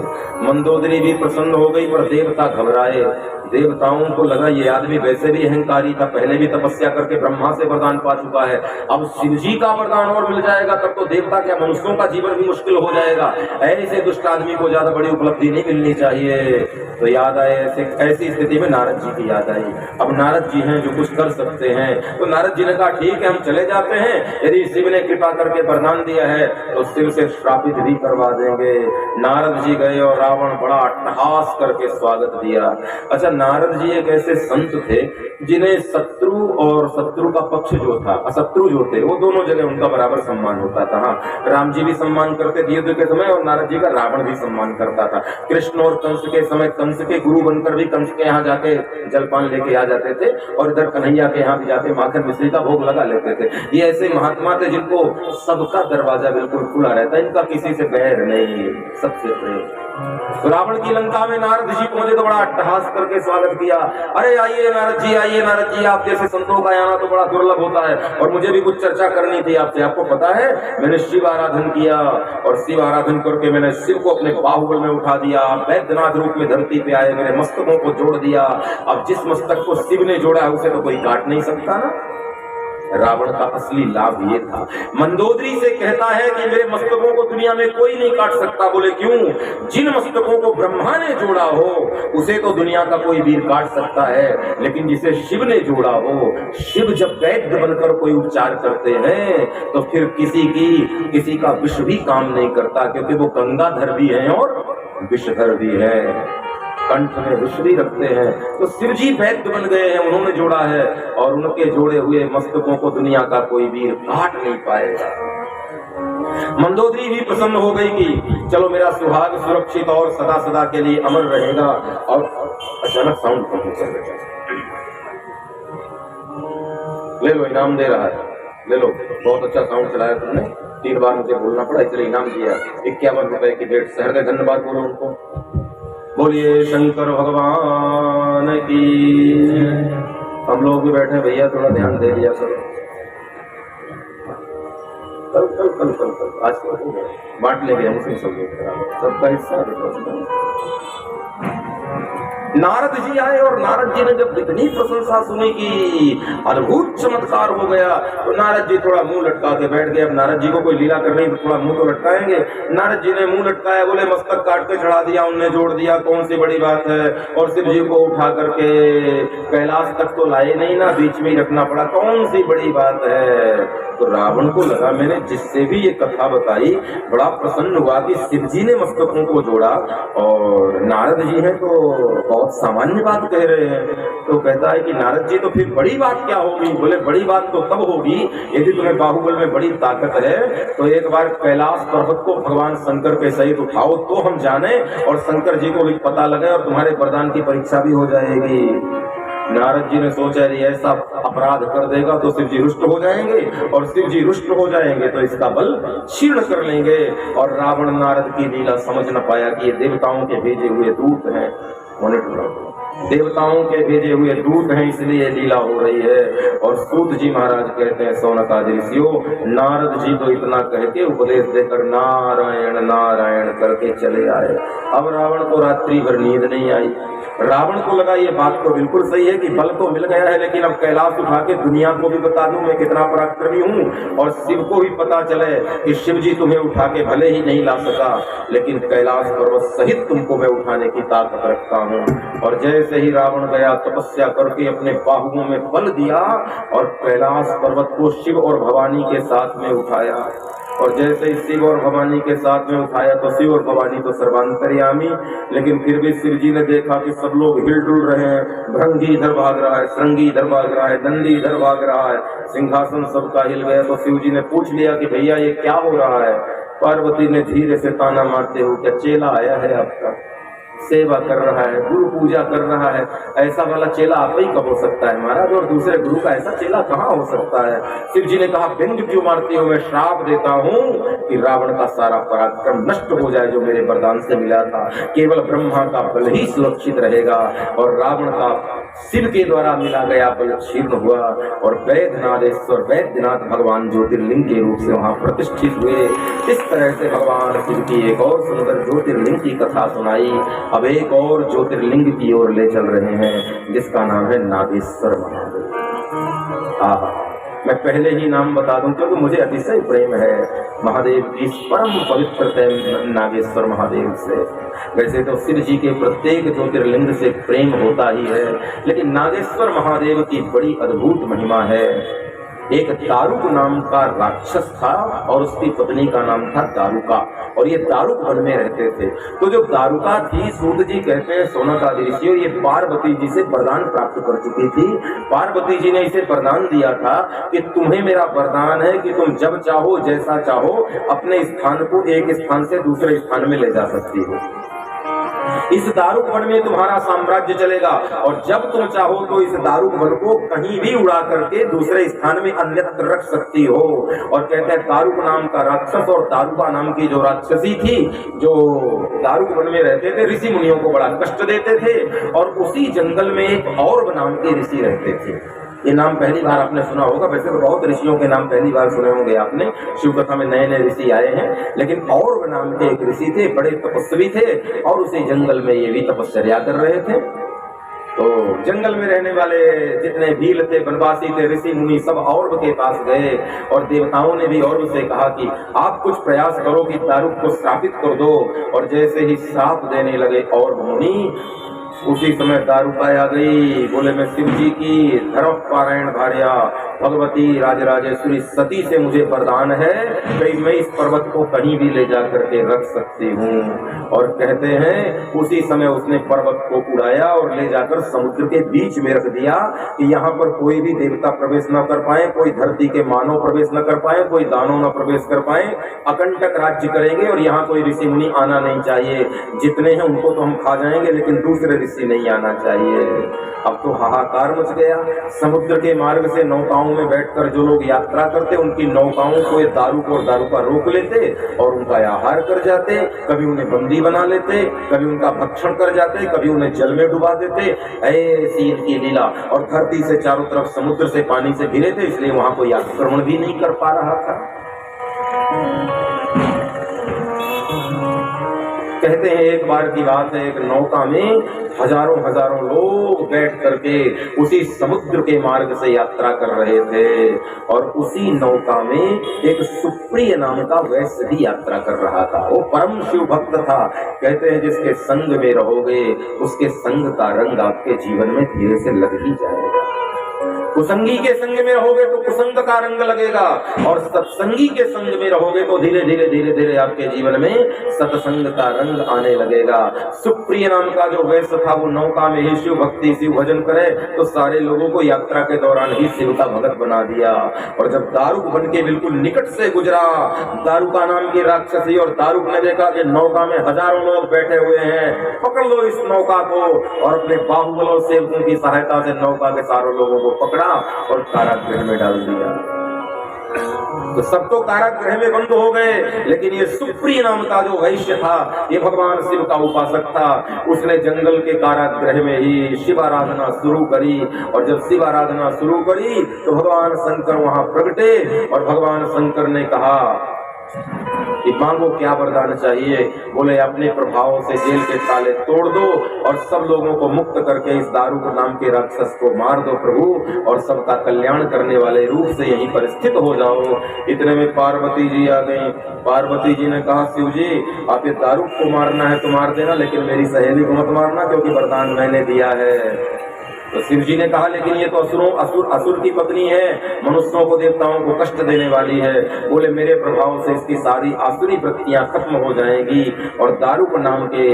मंदोदरी भी प्रसन्न हो गई, पर देवता घबराए। देवताओं को लगा ये आदमी वैसे भी अहंकारी था, पहले भी तपस्या करके ब्रह्मा से वरदान पा चुका है, अब शिव जी का वरदान और मिल जाएगा तब तो देवता क्या मनुष्यों का जीवन भी मुश्किल हो जाएगा। ऐसे दुष्ट आदमी को ज्यादा बड़ी उपलब्धि नहीं मिलनी चाहिए। तो याद आए, ऐसी स्थिति में नारद जी की याद आई। अब नारद जी हैं जो कुछ कर सकते हैं, तो नारद जी ने कहा ठीक है हम चले जाते हैं, यदि शिव ने कृपा करके वरदान दिया है तो शिव से श्रापित भी करवा देंगे। नारद जी गए और रावण बड़ा अट्टहास करके स्वागत दिया। अच्छा, नारद जी एक ऐसे संत थे जिन्हें शत्रु और शत्रु का पक्ष जो था, अशत्रु जो थे, वो दोनों जगह उनका बराबर सम्मान होता था। हाँ, राम जी भी सम्मान करते थे युद्ध के समय और नारद जी का रावण भी सम्मान करता था। कृष्ण और कंस के समय कंस के गुरु बनकर भी कंस के यहाँ जाके जलपान लेके आ जाते थे और इधर कन्हैया के यहाँ भी जाके माखन मिश्री का भोग लगा लेते थे। ये ऐसे महात्मा थे जिनको सबका दरवाजा बिल्कुल खुला रहता, इनका किसी से बैर नहीं, सबसे प्रेम। तो रावण की लंका में नारद जी को मुझे तो बड़ा अट्टहास करके स्वागत किया। अरे आइए नारद जी, आइए नारद जी, आप जैसे संतों का आना तो बड़ा दुर्लभ होता है और मुझे भी कुछ चर्चा करनी थी आपसे। आपको पता है मैंने शिव आराधन किया और शिव आराधन करके मैंने शिव को अपने बाहुबल में उठा दिया, वैद्यनाथ रूप में धरती पे आए, मेरे मस्तकों को जोड़ दिया। अब जिस मस्तक को शिव ने जोड़ा है उसे तो कोई काट नहीं सकता ना। रावण का असली लाभ ये था, मंदोदरी से कहता है कि मेरे मस्तकों को दुनिया में कोई नहीं काट सकता। बोले क्यों? जिन मस्तकों को ब्रह्मा ने जोड़ा हो उसे तो दुनिया का कोई वीर काट सकता है, लेकिन जिसे शिव ने जोड़ा हो, शिव जब वैद्य बनकर कोई उपचार करते हैं तो फिर किसी का विष भी काम नहीं करता, क्योंकि वो गंगाधर भी है और विषधर भी है, कंठ में विष भी रखते हैं। तो शिव जी वैद्य बन गए हैं, उन्होंने जोड़ा है और उनके जोड़े हुए मस्तकों को दुनिया का कोई वीर काट नहीं पाएगा। मंदोदरी भी प्रसन्न हो गई कि चलो मेरा सुहाग सुरक्षित और सदा सदा के लिए अमर रहेगा। और अचानक साउंड कम हो गया, ले लो इनाम दे रहा है, ले लो, बहुत अच्छा साउंड चलाया तुमने, 3 बार मुझे बोलना पड़ा इसलिए इनाम दिया, 51 रुपए की डेट। शहर का धन्यवाद बोलो उनको। बोलिए शंकर भगवान की। हम लोग भी बैठे भैया, थोड़ा ध्यान दे दिया करो। कल आज बांट लेंगे हम सब लोग, सबका हिस्सा। नारद जी आए और नारद जी ने जब इतनी प्रशंसा सुनी कि अद्भुत चमत्कार हो गया तो नारद जी थोड़ा मुंह लटका के बैठ गए। अब नारद जी को कोई लीला करनी तो थोड़ा मुंह तो लटकाएंगे। नारद जी ने मुंह लटकाया, बोले मस्तक काट के चढ़ा दिया, उनने जोड़ दिया, कौन सी बड़ी बात है। और शिव जी को उठा करके कैलाश तक तो लाए नहीं ना, बीच में ही रखना पड़ा, कौन सी बड़ी बात है। तो रावण को लगा मैंने जिससे भी ये कथा बताई बड़ा प्रसन्न हुआ कि शिव जी ने मस्तकों को जोड़ा और नारद जी हैं तो बहुत सामान्य बात कह रहे हैं। तो कहता है कि नारद जी तो फिर बड़ी बात क्या होगी? बोले बड़ी बात तो तब होगी यदि तुम्हें बाहुबल में बड़ी ताकत है तो एक बार कैलाश पर्वत को भगवान शंकर के सहित उठाओ तो हम जाने और शंकर जी को भी पता लगे और तुम्हारे वरदान की परीक्षा भी हो जाएगी। नारद जी ने सोचा ऐसा अपराध कर देगा तो शिव जी रुष्ट हो जाएंगे और शिव जी रुष्ट हो जाएंगे तो इसका बल क्षीण कर लेंगे। और रावण नारद की लीला समझ न पाया कि ये देवताओं के भेजे हुए दूत हैं, देवताओं के भेजे हुए दूत हैं, इसलिए लीला हो रही है। और सूत जी महाराज कहते हैं सौनक आदि ऋषियों, नारद जी तो इतना कह के उपदेश देकर नारायण नारायण करके चले आए। अब रावण को रात्रि भर नींद नहीं आई। रावण को लगा ये बात तो बिल्कुल सही है कि बल तो मिल गया है, लेकिन अब कैलाश उठा के दुनिया को भी बता दूं मैं कितना पराक्रमी हूँ और शिव को भी पता चले कि शिव जी तुम्हें उठा के भले ही नहीं ला सका, लेकिन कैलाश पर्वत सहित तुमको मैं उठाने की ताकत रखता हूँ। और जैसे ही रावण गया तपस्या करके अपने बाहुओं में बल दिया और कैलाश पर्वत को शिव और भवानी के साथ में उठाया। और जैसे ही शिव और भवानी के साथ में उठाया तो शिव और भवानी तो सर्वांतर्यामी, लेकिन फिर भी शिव जी ने देखा कि सब लोग हिलडुल रहे हैं, भृंगी इधर भाग रहा है, श्रृंगी इधर भाग रहा है, दंडी इधर भाग रहा है, सिंहासन सबका हिल गया। तो शिव जी ने पूछ लिया कि भैया ये क्या हो रहा है? पार्वती ने धीरे से ताना मारते हुए, क्या चेला आया है आपका, सेवा कर रहा है, गुरु पूजा कर रहा है, ऐसा वाला चेला आप ही का हो सकता है महाराज, और दूसरे गुरु का ऐसा चेला कहाँ हो सकता है। शिव जी ने कहा, बिंद क्यों मारती हो, मैं श्राप देता हूँ कि रावण का सारा पराक्रम नष्ट हो जाए जो मेरे वरदान से मिला था। केवल ब्रह्मा का बल ही सुरक्षित रहेगा और रावण का शिव के द्वारा मिला गया बल क्षीर्ण हुआ। और वैद्यनाथेश्वर वैद्यनाथ भगवान ज्योतिर्लिंग के रूप से वहां प्रतिष्ठित हुए। इस तरह से भगवान शिव की एक और सुंदर ज्योतिर्लिंग की कथा सुनाई। अब एक और ज्योतिर्लिंग की ओर ले चल रहे हैं जिसका नाम है नागेश्वर महादेव। मैं पहले ही नाम बता दूं क्योंकि मुझे अतिशय प्रेम है महादेव की परम पवित्र नागेश्वर महादेव से। वैसे तो शिव जी के प्रत्येक ज्योतिर्लिंग से प्रेम होता ही है, लेकिन नागेश्वर महादेव की बड़ी अद्भुत महिमा है। एक दारुक नाम का राक्षस था और उसकी पत्नी का नाम था दारुका, और ये दारुक वन में रहते थे। तो जो दारुका थी, सूत जी कहते हैं सोनक आदि ऋषि, और ये पार्वती जी से वरदान प्राप्त कर चुकी थी। पार्वती जी ने इसे वरदान दिया था कि तुम्हें मेरा वरदान है कि तुम जब चाहो जैसा चाहो अपने स्थान को एक स्थान से दूसरे स्थान में ले जा सकती हो। इस दारुक वन में तुम्हारा साम्राज्य चलेगा और जब तुम चाहो तो इस दारुक वन को कहीं भी उड़ा करके दूसरे स्थान में अन्यत्र रख सकती हो। और कहते हैं दारुक नाम का राक्षस और दारुका नाम की जो राक्षसी थी, जो दारुक वन में रहते थे, ऋषि मुनियों को बड़ा कष्ट देते थे। और उसी जंगल में एक और नाम के ऋषि रहते थे। ये नाम पहली बार आपने सुना होगा, वैसे तो बहुत ऋषियों के नाम पहली बार सुने होंगे आपने, शिव कथा में नए नए ऋषि आए हैं, लेकिन और नाम के एक ऋषि थे, बड़े तपस्वी थे और उसी जंगल में ये भी तपस्या कर रहे थे। तो जंगल में रहने वाले जितने भील थे, वनवासी थे, ऋषि मुनि सब औरव के पास गए और देवताओं ने भी औरव से कहा कि आप कुछ प्रयास करो कि दारुक को श्रापित कर दो। और जैसे ही श्राप देने लगे औरव मुनि, उसी समय दारुका आ गई। बोले मैं शिव जी की धर्म पारायण भार्या भगवती राजराजेश्वरी सती से मुझे वरदान है कि मैं इस पर्वत को कहीं भी ले जा करके रख सकती हूँ। और कहते हैं उसी समय उसने पर्वत को उड़ाया और ले जाकर समुद्र के बीच में रख दिया कि यहाँ पर कोई भी देवता प्रवेश न कर पाए, कोई धरती के मानव प्रवेश न कर पाए, कोई दानव न प्रवेश कर पाए। अकंटक राज्य करेंगे और यहाँ कोई ऋषि मुनि आना नहीं चाहिए। जितने हैं उनको तो हम खा जाएंगे, लेकिन दूसरे ऋषि नहीं आना चाहिए। अब तो हाहाकार मच गया। समुद्र के मार्ग से नौकाओं में बैठकर जो लोग यात्रा करते, उनकी नौकाओं को ये दारुक और दारुका रोक लेते और उनका आहार कर जाते। कभी उन्हें बंदी बना लेते, कभी उनका भक्षण कर जाते, कभी उन्हें जल में डुबा देते। ऐसी इनकी लीला। और धरती से चारों तरफ समुद्र से पानी से घिरे थे, इसलिए वहां कोई आक्रमण भी नहीं कर पा रहा था। कहते हैं एक बार की बात है, एक नौका में हजारों हजारों लोग बैठ करके उसी समुद्र के मार्ग से यात्रा कर रहे थे और उसी नौका में एक सुप्रिय नाम का वैश्य भी यात्रा कर रहा था। वो परम शिव भक्त था। कहते हैं जिसके संग में रहोगे उसके संग का रंग आपके जीवन में धीरे से लग ही जाएगा। कुसंगी के संग में रहोगे तो कुसंग का रंग लगेगा और सत्संगी के संग में रहोगे तो धीरे धीरे धीरे धीरे आपके जीवन में सत्संग का रंग आने लगेगा। सुप्रिय नाम का जो वैश्य था वो नौका में ही शिव भक्ति शिव भजन करे तो सारे लोगों को यात्रा के दौरान ही शिव का भगत बना दिया। और जब दारुक बन के बिल्कुल निकट से गुजरा, दारुका नाम की राक्षसी, और दारुक ने देखा कि नौका में हजारों लोग बैठे हुए हैं, पकड़ लो इस नौका को। और अपने बाहुबलों से उनकी सहायता से नौका के सारों लोगों को पकड़ा और कारागृह में डाल दिया। तो सब तो कारागृह में बंद हो गए, लेकिन ये सुप्रिय नाम का जो वैश्य था, ये भगवान शिव का उपासक था, उसने जंगल के कारागृह में ही शिव आराधना शुरू करी। और जब शिव आराधना शुरू करी तो भगवान शंकर वहां प्रगटे और भगवान शंकर ने कहा कि मांगो क्या वरदान चाहिए। बोले अपने प्रभाव से जेल के ताले तोड़ दो और सब लोगों को मुक्त करके इस दारुक नाम के राक्षस को मार दो प्रभु, और सबका कल्याण करने वाले रूप से यहीं पर स्थित हो जाओ। इतने में पार्वती जी आ गई। पार्वती जी ने कहा शिव जी आप ये दारुक को मारना है तो मार देना, लेकिन मेरी सहेली को मत मारना क्योंकि वरदान मैंने दिया है। तो शिव जी ने कहा लेकिन ये तो असुर की पत्नी है, मनुष्यों को देवताओं को कष्ट देने वाली है। बोले मेरे प्रभाव से इसकी सारी आसुरी वृत्तियां खत्म हो जाएंगी। और दारुक नाम के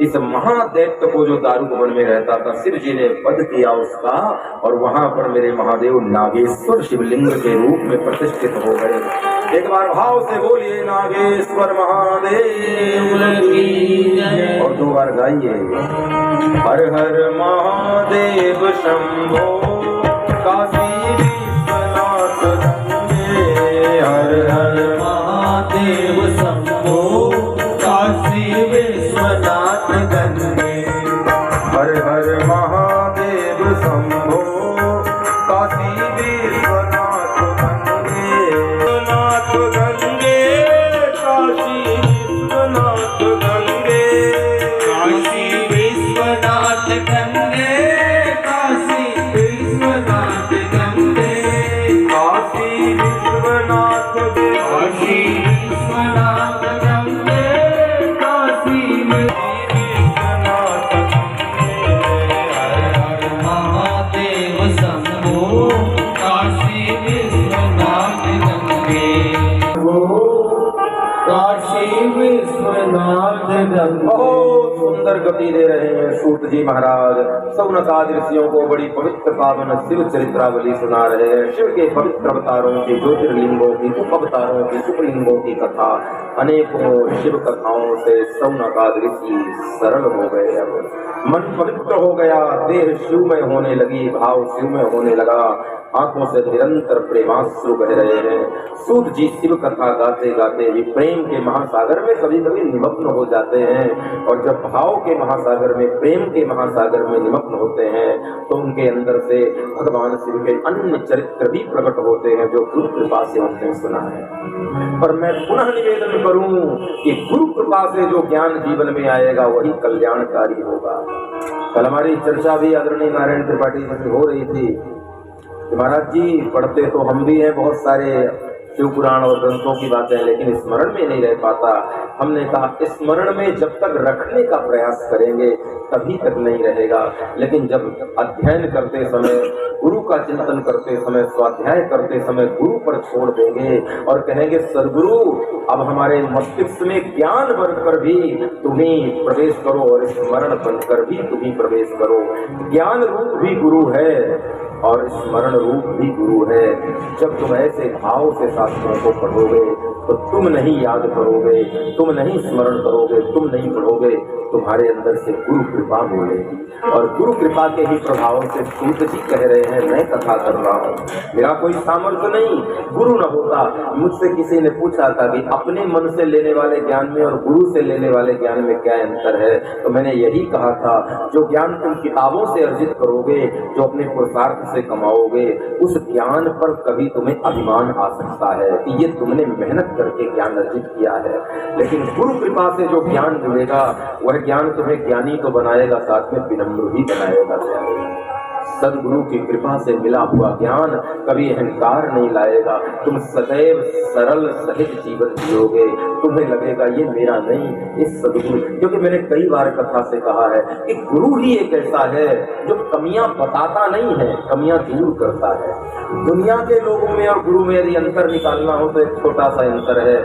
इस महादैत्य को, जो दारुक वन में रहता था, शिव जी ने वध किया उसका, और वहां पर मेरे महादेव नागेश्वर शिवलिंग के रूप में प्रतिष्ठित हो गए। एक बार भाव से बोलिए नागेश्वर महादेव, और 2 बार गाइए हर हर महादेव शंभो काशी विश्वनाथ गंगे, हर हर महादेव शंभो काशी विश्वनाथ गंगे, हर हर महादेव शंभो काशी विश्वनाथ गंगे, नाथ गंगे काशी विश्वनाथ गंगे, काशी विश्वनाथ गंगे, काशी विश्वनाथ गंगे, काशी विश्वनाथ गंगे, काशी विश्वनाथ गंगे, काशी विश्वनाथ गंगे, हर हर महादेव शंभो काशी विश्वनाथ गंगे, काशी विश्वनाथ गंगे। बहुत सुंदर गति दे रहे हैं सूत जी महाराज। सौनकाद ऋषियों को बड़ी पवित्र पावन शिव चरित्रावली सुना रहे हैं। शिव के पवित्र अवतारों की, ज्योतिर्लिंगों की, उप अवतारों की, उपलिंगों की कथा। अनेकों शिव कथाओं से सौनकाद ऋषि सरल हो गए। अब मन पवित्र हो गया, देह शिवमय होने लगी, भाव शिवमय होने लगा, आंखों से निरंतर प्रेमाश्रु बह रहे हैं। सूत जी शिव कथा गाते गाते भी प्रेम के महासागर में कभी कभी निमग्न हो जाते हैं। और जब भाव के महासागर में, प्रेम के महासागर में निमग्न होते हैं, तो उनके अंदर से भगवान शिव के अन्य चरित्र भी प्रकट होते हैं, जो गुरु कृपा से हमने सुना है। पर मैं पुनः निवेदन करूं कि गुरु कृपा से जो ज्ञान जीवन में आएगा वही कल्याणकारी होगा। कल हमारी चर्चा भी आदरणीय नारायण त्रिपाठी जी से हो रही थी। महाराज जी, पढ़ते तो हम भी हैं बहुत सारे शिव पुराण और ग्रंथों की बातें, लेकिन स्मरण में नहीं रह पाता। हमने कहा स्मरण में जब तक रखने का प्रयास करेंगे तभी तक नहीं रहेगा, लेकिन जब अध्ययन करते समय, गुरु का चिंतन करते समय, स्वाध्याय करते समय गुरु पर छोड़ देंगे और कहेंगे सद्गुरु अब हमारे मस्तिष्क में ज्ञान बनकर भी तुम्हें प्रवेश करो और स्मरण बनकर भी तुम्हें प्रवेश करो। ज्ञान रूप भी गुरु है और स्मरण रूप भी गुरु है। जब तुम ऐसे भाव से शास्त्रों को पढ़ोगे तो तुम नहीं याद करोगे, तुम नहीं स्मरण करोगे, तुम नहीं पढ़ोगे, तुम्हारे अंदर से गुरु कृपा बोलेगी। और गुरु कृपा के ही प्रभाव से सूत जी कह रहे हैं, मैं कथा कर रहा हूँ, मेरा कोई सामर्थ्य नहीं, गुरु न होता। मुझसे किसी ने पूछा था कि अपने मन से लेने वाले ज्ञान में और गुरु से लेने वाले ज्ञान में क्या अंतर है, तो मैंने यही कहा था, जो ज्ञान तुम किताबों से अर्जित करोगे, जो अपने पुरुषार्थ से कमाओगे, उस ज्ञान पर कभी तुम्हें अभिमान आ सकता है कि ये तुमने मेहनत करके ज्ञान अर्जित किया है। लेकिन गुरु कृपा से जो ज्ञान मिलेगा वह ज्ञान तुम्हें ज्ञानी तो बनाएगा, साथ में विनम्र भी बनाएगा। सदगुरु की कृपा से मिला हुआ ज्ञान कभी अहंकार नहीं लाएगा। तुम सदैव सरल सहज जीवन जियोगे, तुम्हें लगेगा ये मेरा नहीं, इस सदगुरु। क्योंकि मैंने कई बार कथा से कहा है कि गुरु ही एक ऐसा है जो कमियां बताता नहीं है, कमियां दूर करता है। दुनिया के लोगों में और गुरु में यदि अंतर निकालना हो तो एक छोटा सा अंतर है।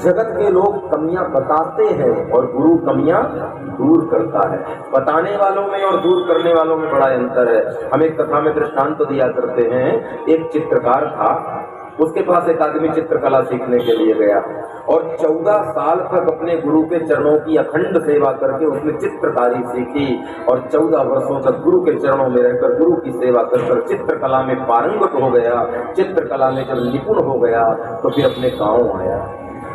जगत के लोग कमियां बताते हैं और गुरु कमियां दूर करता है। बताने वालों में और दूर करने वालों में बड़ा अंतर है। हम एक कथा में दृष्टांत तो दिया करते हैं, एक चित्रकार था, उसके पास एक आदमी चित्रकला सीखने के लिए गया और 14 साल तक अपने गुरु के चरणों की अखंड सेवा करके उसने चित्रकारी सीखी और 14 वर्षों तक गुरु के चरणों में रहकर गुरु की सेवा कर चित्रकला में पारंगत हो गया। चित्रकला में जब निपुण हो गया तो फिर अपने गाँव आया।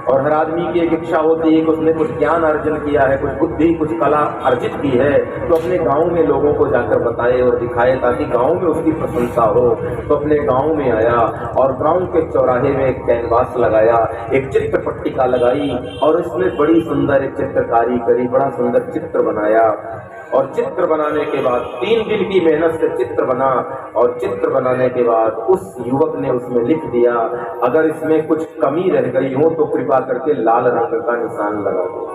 और हर आदमी की एक इच्छा होती है कि उसने कुछ ज्ञान अर्जन किया है, कुछ बुद्धि, कुछ कला अर्जित की है, तो अपने गांव में लोगों को जाकर बताए और दिखाए ताकि गांव में उसकी प्रशंसा हो। तो अपने गांव में आया और गांव के चौराहे में एक कैनवास लगाया, एक चित्र पट्टिका लगाई और इसमें बड़ी सुंदर एक चित्रकारी करी, बड़ा सुंदर चित्र बनाया। और चित्र बनाने के बाद 3 दिन की मेहनत से चित्र बना और चित्र बनाने के बाद उस युवक ने उसमें लिख दिया, अगर इसमें कुछ कमी रह गई हो तो कृपा करके लाल रंग का निशान लगा दो।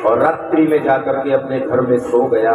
और रात्रि में जाकर के अपने घर में सो गया।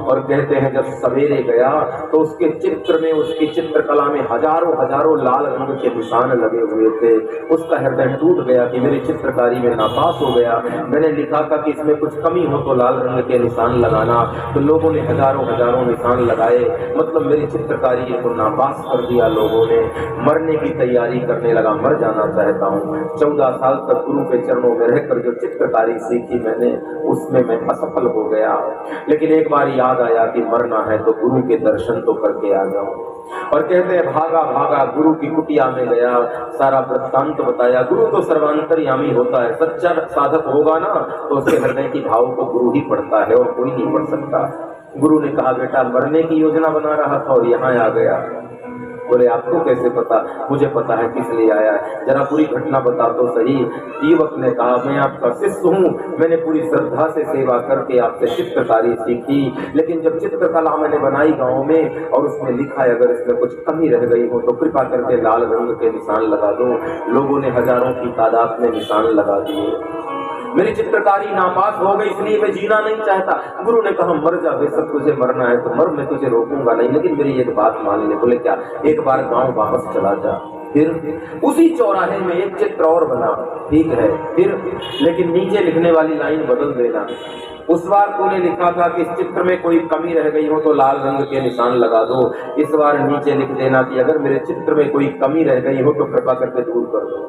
और कहते हैं जब सवेरे गया तो उसके चित्र में, उसकी चित्रकला में हजारों हजारों लाल रंग के निशान लगे हुए थे। उसका हृदय टूट गया कि मेरी चित्रकारी में नापास हो गया। मैंने लिखा था कि इसमें कुछ कमी हो तो लाल रंग के निशान लगाना, तो लोगों ने हजारों हजारों निशान लगाए, मतलब मेरी चित्रकारी को नापास कर दिया लोगों ने। मरने की तैयारी करने लगा, मर जाना चाहता हूँ। 14 साल तक गुरु के चरणों में रहकर जो चित्रकारी सीखी मैंने, उसमें मैं असफल हो गया। लेकिन एक बार याद आया कि मरना है तो गुरु के दर्शन तो करके आ जाऊं। और कहते हैं भागा भागा गुरु की कुटिया में गया, सारा वृत्तांत बताया। गुरु तो सर्वांतर्यामी होता है, सच्चा साधक होगा ना तो उसके हृदय की भाव को गुरु ही पढ़ता है और कोई नहीं पढ़ सकता। गुरु ने कहा बेटा मरने की योजना बना रहा था और यहाँ आ गया। बोले आपको कैसे पता? मुझे पता है किस लिए आया है, जरा पूरी घटना बता तो सही। युवक ने कहा मैं आपका शिष्य हूँ, मैंने पूरी श्रद्धा से सेवा करके आपसे चित्रकारी सीखी, लेकिन जब चित्रकला मैंने बनाई गांव में और उसमें लिखा है अगर इसमें कुछ कमी रह गई हो तो कृपा करके लाल रंग के निशान लगा दो। लोगों ने हजारों की तादाद में निशान लगा दिए। मेरी चित्रकारी नापास हो गई, इसलिए मैं जीना नहीं चाहता। गुरु ने कहा मर जा, बेशक तुझे मरना है तो मर, मैं तुझे रोकूंगा नहीं, लेकिन मेरी एक बात मान ले। बोले क्या? एक बार गांव वापस चला जा। फिर उसी चौराहे में एक चित्र और बना, ठीक है, फिर लेकिन नीचे लिखने वाली लाइन बदल देना। उस बार तूने लिखा था कि इस चित्र में कोई कमी रह गई हो तो लाल रंग के निशान लगा दो। इस बार नीचे लिख देना कि अगर मेरे चित्र में कोई कमी रह गई हो तो कृपा करके दूर कर दो।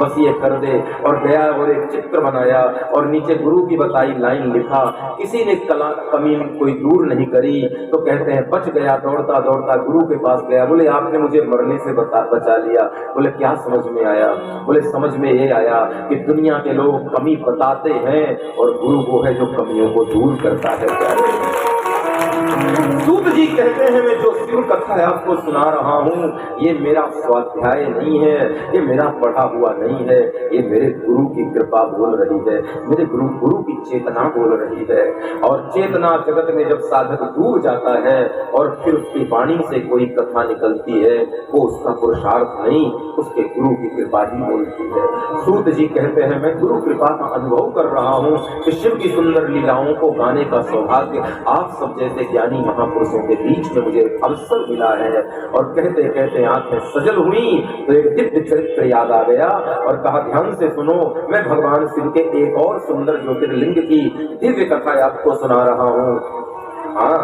बस ये कर दे। और गया और एक चित्र बनाया और नीचे गुरु की बताई लाइन लिखा। किसी ने कमी कोई दूर नहीं करी, तो कहते हैं बच गया। दौड़ता दौड़ता गुरु के पास गया। बोले आपने मुझे मरने से बचा लिया। बोले क्या समझ में आया? बोले समझ में ये आया कि दुनिया के लोग कमी बताते हैं और गुरु वो है जो कमियों को दूर करता है। सूत जी कहते हैं मैं जो शिव कथा आपको सुना रहा हूँ ये मेरा स्वाध्याय नहीं है, ये मेरा पढ़ा हुआ नहीं है, ये मेरे गुरु की कृपा बोल रही है, मेरे गुरु की चेतना बोल रही है। और चेतना जगत में जब साधक डूब जाता है और फिर उसकी वाणी से कोई कथा निकलती है वो उसका पुरुषार्थ नहीं, उसके गुरु की कृपा ही बोलती है। सूत जी कहते हैं मैं गुरु कृपा का अनुभव कर रहा हूँ कि शिव की सुंदर लीलाओं को गाने का सौभाग्य आप सब जैसे ज्ञानी महापुरुषों के बीच में मुझे अवसर मिला है। और कहते कहते आंखें सजल हुई तो एक दिव्य चरित्र याद आ गया और कहा ध्यान से सुनो, मैं भगवान शिव के एक और सुंदर ज्योतिर्लिंग की दिव्य कथा आपको सुना रहा हूँ। हाँ,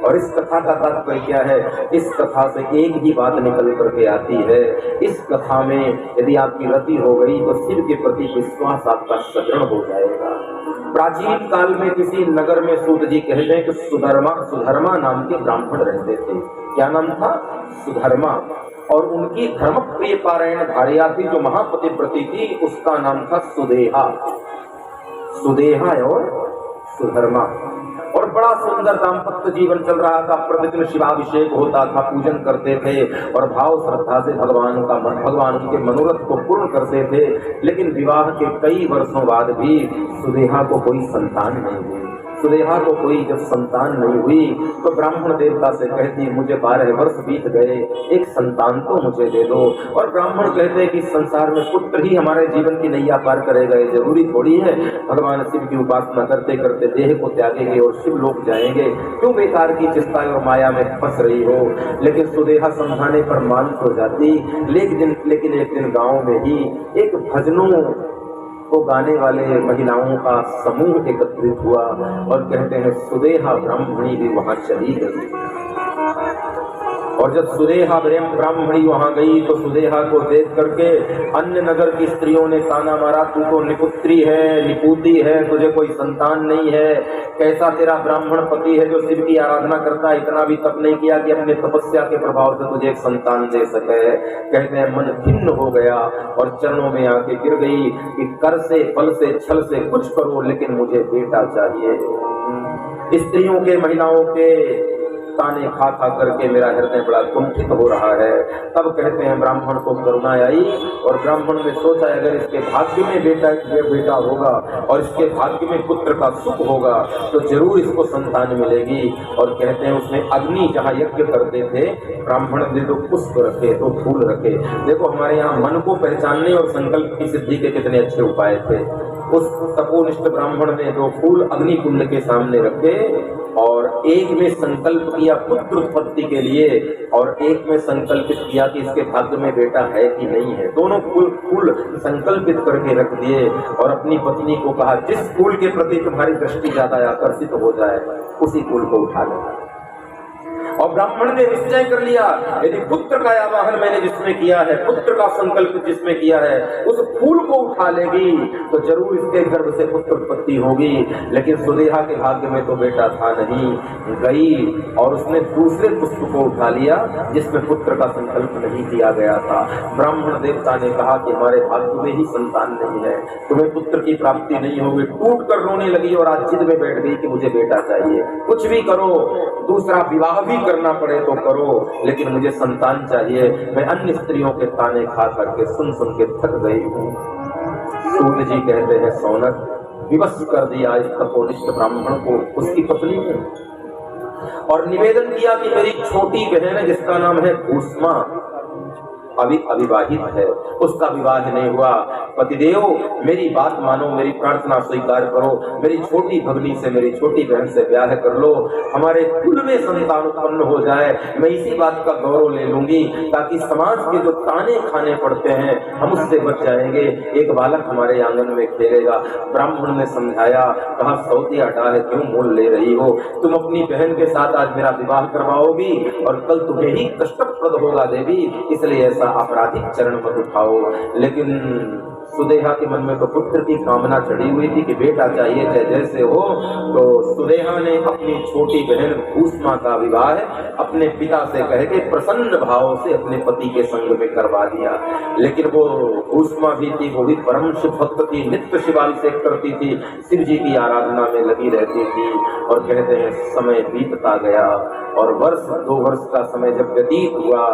और इस कथा का तात्पर्य क्या है? इस कथा से एक ही बात निकल करके आती है। इस कथा में यदि आपकी रति हो गई तो शिव के प्रति विश्वास आपका सदृढ़ हो जाएगा। प्राचीन काल में किसी नगर में सूत जी कहते हैं कि सुधर्मा नाम के ब्राह्मण रहते थे। क्या नाम था? सुधर्मा। और उनकी धर्म प्रिय पारायण भार्या थी जो महापतिव्रती थी, उसका नाम था सुदेहा। सुदेहा और सुधर्मा, और बड़ा सुंदर दाम्पत्य जीवन चल रहा था। प्रतिदिन शिवाभिषेक होता था, पूजन करते थे और भाव श्रद्धा से भगवान उनके मनोरथ को पूर्ण करते थे। लेकिन विवाह के कई वर्षों बाद भी सुदेहा को कोई संतान नहीं हुई। सुदेहा को कोई जब संतान नहीं हुई तो ब्राह्मण देवता से कहती मुझे 12 वर्ष बीत गए, एक संतान तो मुझे दे दो। और ब्राह्मण कहते हैं कि संसार में पुत्र ही हमारे जीवन की नैया पार करेगा, ये जरूरी थोड़ी है। भगवान शिव की उपासना करते करते देह को त्यागेंगे और शिव लोक जाएंगे, क्यों बेकार की चिंता और माया में फंस रही हो। लेकिन सुदेहा समझाने पर मान तो जाती। लेकिन एक दिन गाँव में ही एक भजनों को गाने वाले महिलाओं का समूह एकत्रित हुआ और कहते हैं सुदेहा ब्राह्मणी भी वहां चली गई। और जब सुदेहा ब्राह्मणी वहां गई तो सुदेहा को देख करके अन्य नगर की स्त्रियों ने ताना मारा, तू तो निपुत्री है, निपूती है, तुझे कोई संतान नहीं है। कैसा तेरा ब्राह्मण पति है जो शिव की आराधना करता है, इतना भी तप नहीं किया कि अपने तपस्या के प्रभाव से तुझे एक संतान दे सके। कहते हैं मन खिन्न हो गया और चरणों में आके गिर गई कि कर से फल से छल से कुछ करो लेकिन मुझे बेटा चाहिए। स्त्रियों के महिलाओं के ताने खा खा करके मेरा हृदय बड़ा कुंठित हो रहा है। तब कहते हैं ब्राह्मण को करुणा आई और ब्राह्मण ने सोचा अगर इसके भाग्य में बेटा होगा और इसके भाग्य में पुत्र का सुख होगा तो जरूर इसको संतान मिलेगी। और कहते हैं उसने अग्नि जहाँ यज्ञ करते थे, ब्राह्मण ने तो पुष्प रखे तो फूल रखे। देखो हमारे यहाँ मन को पहचानने और संकल्प की सिद्धि के कितने अच्छे उपाय थे। उस तपोनिष्ठ ब्राह्मण ने 2 फूल अग्नि कुंड के सामने रखे और एक में संकल्प किया पुत्र उत्पत्ति के लिए और एक में संकल्पित किया कि इसके भाग्य में बेटा है कि नहीं है। दोनों फूल संकल्पित करके रख दिए और अपनी पत्नी को कहा, जिस फूल के प्रति तुम्हारी दृष्टि ज्यादा आकर्षित हो जाए उसी फूल को उठा लेना। और ब्राह्मण ने निश्चय कर लिया, यदि पुत्र का आवाहन मैंने जिसमें किया है, पुत्र का संकल्प जिसमें किया है, उस फूल को उठा लेगी तो जरूर इसके गर्भ से पुत्र उत्पत्ति होगी। लेकिन सुदेहा के भाग्य में तो बेटा था नहीं। गई और उसने दूसरे पुष्प को उठा लिया जिसमें पुत्र का संकल्प नहीं किया गया था। ब्राह्मण देवता ने कहा कि हमारे भाग्य में ही संतान नहीं है, तुम्हें पुत्र की प्राप्ति नहीं होगी। टूट कर रोने लगी और आज जिद में बैठ गई कि मुझे बेटा चाहिए। कुछ भी करो, दूसरा विवाह भी करना पड़े तो करो, लेकिन मुझे संतान चाहिए। मैं अन्य स्त्रियों के ताने खा करके सुन के थक गई हूँ। सूत जी कहते हैं, सौनक विवश कर दिया इस तपोनिष्ठ ब्राह्मण को उसकी पत्नी ने और निवेदन किया कि मेरी छोटी बहन है जिसका नाम है भूष्मा, अभी अविवाहित है, उसका विवाह नहीं हुआ। पतिदेव मेरी बात मानो, मेरी प्रार्थना स्वीकार करो, मेरी छोटी भगनी से, मेरी छोटी बहन से ब्याह कर लो, हमारे कुल में संतान उत्पन्न हो जाए। मैं इसी बात का गौरव ले लूंगी ताकि समाज के जो ताने खाने पड़ते हैं हम उससे बच जाएंगे। एक बालक हमारे आंगन में खेलेगा। ब्राह्मण ने समझाया, कहा, सौतिया डाल क्यों मोल ले रही हो? तुम अपनी बहन के साथ आज मेरा विवाह करवाओगी और कल तुम्हें ही कष्टप्रद होगा देवी, इसलिए ऐसा आपराधिक चरण मत उठाओ। लेकिन सुदेहा के मन में तो पुत्र की कामना चढ़ी हुई थी कि बेटा चाहिए चाहे जैसे हो। तो सुदेहा ने अपनी छोटी बहन भूष्मा का विवाह अपने पिता से कह के प्रसन्न भाव से अपने पति के संग में करवा दिया। लेकिन वो भूष्मा भी थी, वो भी परम शिव भक्त थी, नित्य शिवाभिषेक करती थी, शिव जी की आराधना में लगी रहती थी। और कहते हैं समय बीतता गया और वर्ष 2 वर्ष का समय जब व्यतीत हुआ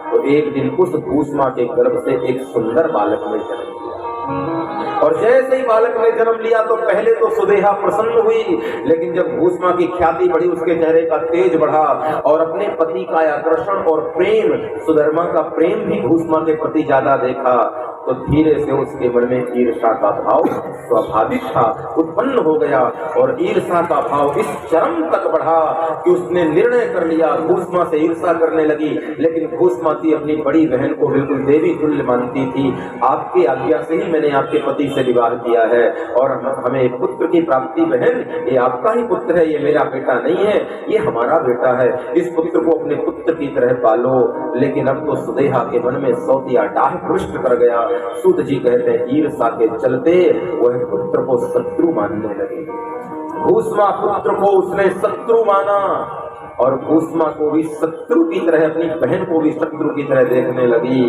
तो एक दिन उस भूष्मा के गर्भ से एक सुंदर बालक ने जन्म लिया। और जैसे ही बालक ने जन्म लिया तो पहले तो सुदेहा प्रसन्न हुई, लेकिन जब भूष्मा की ख्याति बढ़ी, उसके चेहरे का तेज बढ़ा और अपने पति का आकर्षण और प्रेम, सुधर्मा का प्रेम भी भूष्मा के प्रति ज्यादा देखा तो धीरे से उसके मन में ईर्ष्या का भाव स्वाभाविक था उत्पन्न हो गया। और ईर्ष्या का भाव इस चरम तक बढ़ा कि उसने निर्णय कर लिया, भूष्मा से ईर्ष्या करने लगी। लेकिन भूष्मा थी अपनी बड़ी बहन को बिल्कुल देवी तुल्य मानती थी। आपकी आज्ञा से ही मैंने आपके पति से विवाह किया है और हमें पुत्र की प्राप्ति, बहन ये आपका ही पुत्र है, ये मेरा बेटा नहीं है, ये हमारा बेटा है, इस पुत्र को अपने पुत्र की तरह पालो। लेकिन अब तो सुदेहा के मन में सौतिया डाह पृष्ठ कर गया। सूत जी कहते हैं, ईर्ष्या के चलते वह पुत्र को शत्रु मानने लगे। भूष्मा पुत्र को उसने शत्रु माना और भूष्मा को भी शत्रु की तरह, अपनी बहन को भी शत्रु की तरह देखने लगी।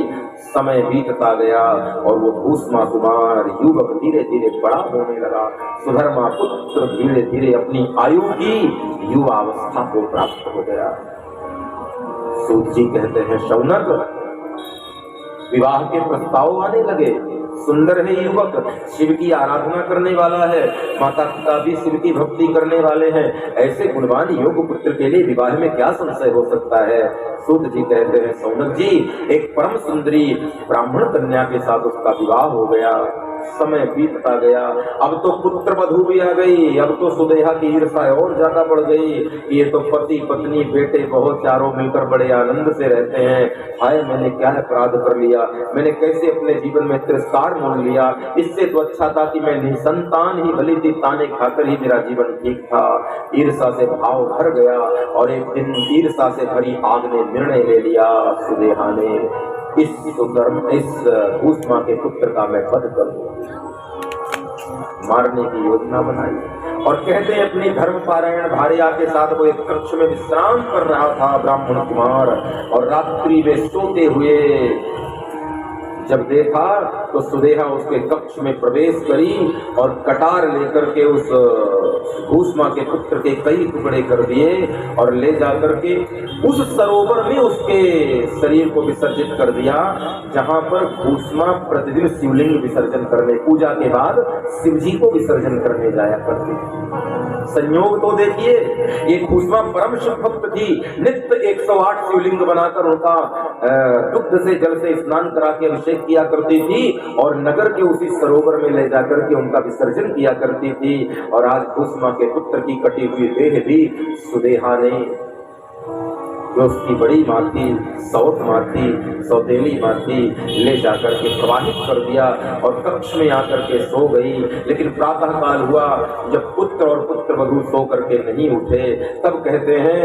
समय बीतता गया और वो भूष्मा कुमार युवक धीरे धीरे बड़ा होने लगा। सुधर्मा पुत्र धीरे धीरे अपनी आयु की युवावस्था को प्राप्त हो गया। सूत जी कहते हैं, शौनक विवाह के प्रस्ताव आने लगे। सुंदर है युवक, शिव की आराधना करने वाला है, माता पिता भी शिव की भक्ति करने वाले हैं, ऐसे गुणवान योग पुत्र के लिए विवाह में क्या संशय हो सकता है। सूत जी कहते हैं, सौनक जी एक परम सुंदरी ब्राह्मण कन्या के साथ उसका विवाह हो गया। समय बीतता गया, अब तो पुत्र वधू भी आ गई। अब तो सुदेहा की ईर्ष्या और ज्यादा बढ़ गई। ये तो पति पत्नी बेटे बहुत चारों मिलकर बड़े आनंद से रहते हैं। हाय मैंने क्या अपराध कर लिया, मैंने कैसे अपने जीवन में तिरस्कार मोल लिया। इससे तो अच्छा था कि मैं निसंतान ही भली थी, ताने खाकर ही मेरा जीवन ठीक था। ईर्ष्या से भाव भर गया और एक दिन ईर्ष्या से भरी आग ने निर्णय ले लिया। सुदेहा ने इस भूष्मा के पुत्र का मैं वध कर दूं, मारने की योजना बनाई। और कहते हैं अपनी धर्म पारायण भार्या के साथ वो एक कक्ष में विश्राम कर रहा था ब्राह्मण कुमार, और रात्रि में सोते हुए जब देखा तो सुदेहा उसके कक्ष में प्रवेश करी और कटार लेकर के उस भूष्मा के पुत्र के कई टुकड़े कर दिए और ले जाकर के उस सरोवर में उसके शरीर को विसर्जित कर दिया, जहां पर भूष्मा प्रतिदिन शिवलिंग विसर्जन करने, पूजा के बाद शिव जी को विसर्जन करने जाया करती। संयोग तो देखिए, ये खुशमा परम शिव भक्त थी, नित्य 108 शिवलिंग बनाकर उनका दुग्ध से जल से स्नान करा के अभिषेक किया करती थी और नगर के उसी सरोवर में ले जाकर के उनका विसर्जन किया करती थी। और आज खुशमा के पुत्र की कटी हुई देह भी सुदेहा ने, जो उसकी बड़ी माँ थी, सौत माँ थी, सौतेली माँ थी, ले जाकर के प्रवाहित कर दिया और कक्ष में आकर के सो गई। लेकिन प्रातः काल हुआ, जब पुत्र और पुत्र वधू सो करके नहीं उठे, तब कहते हैं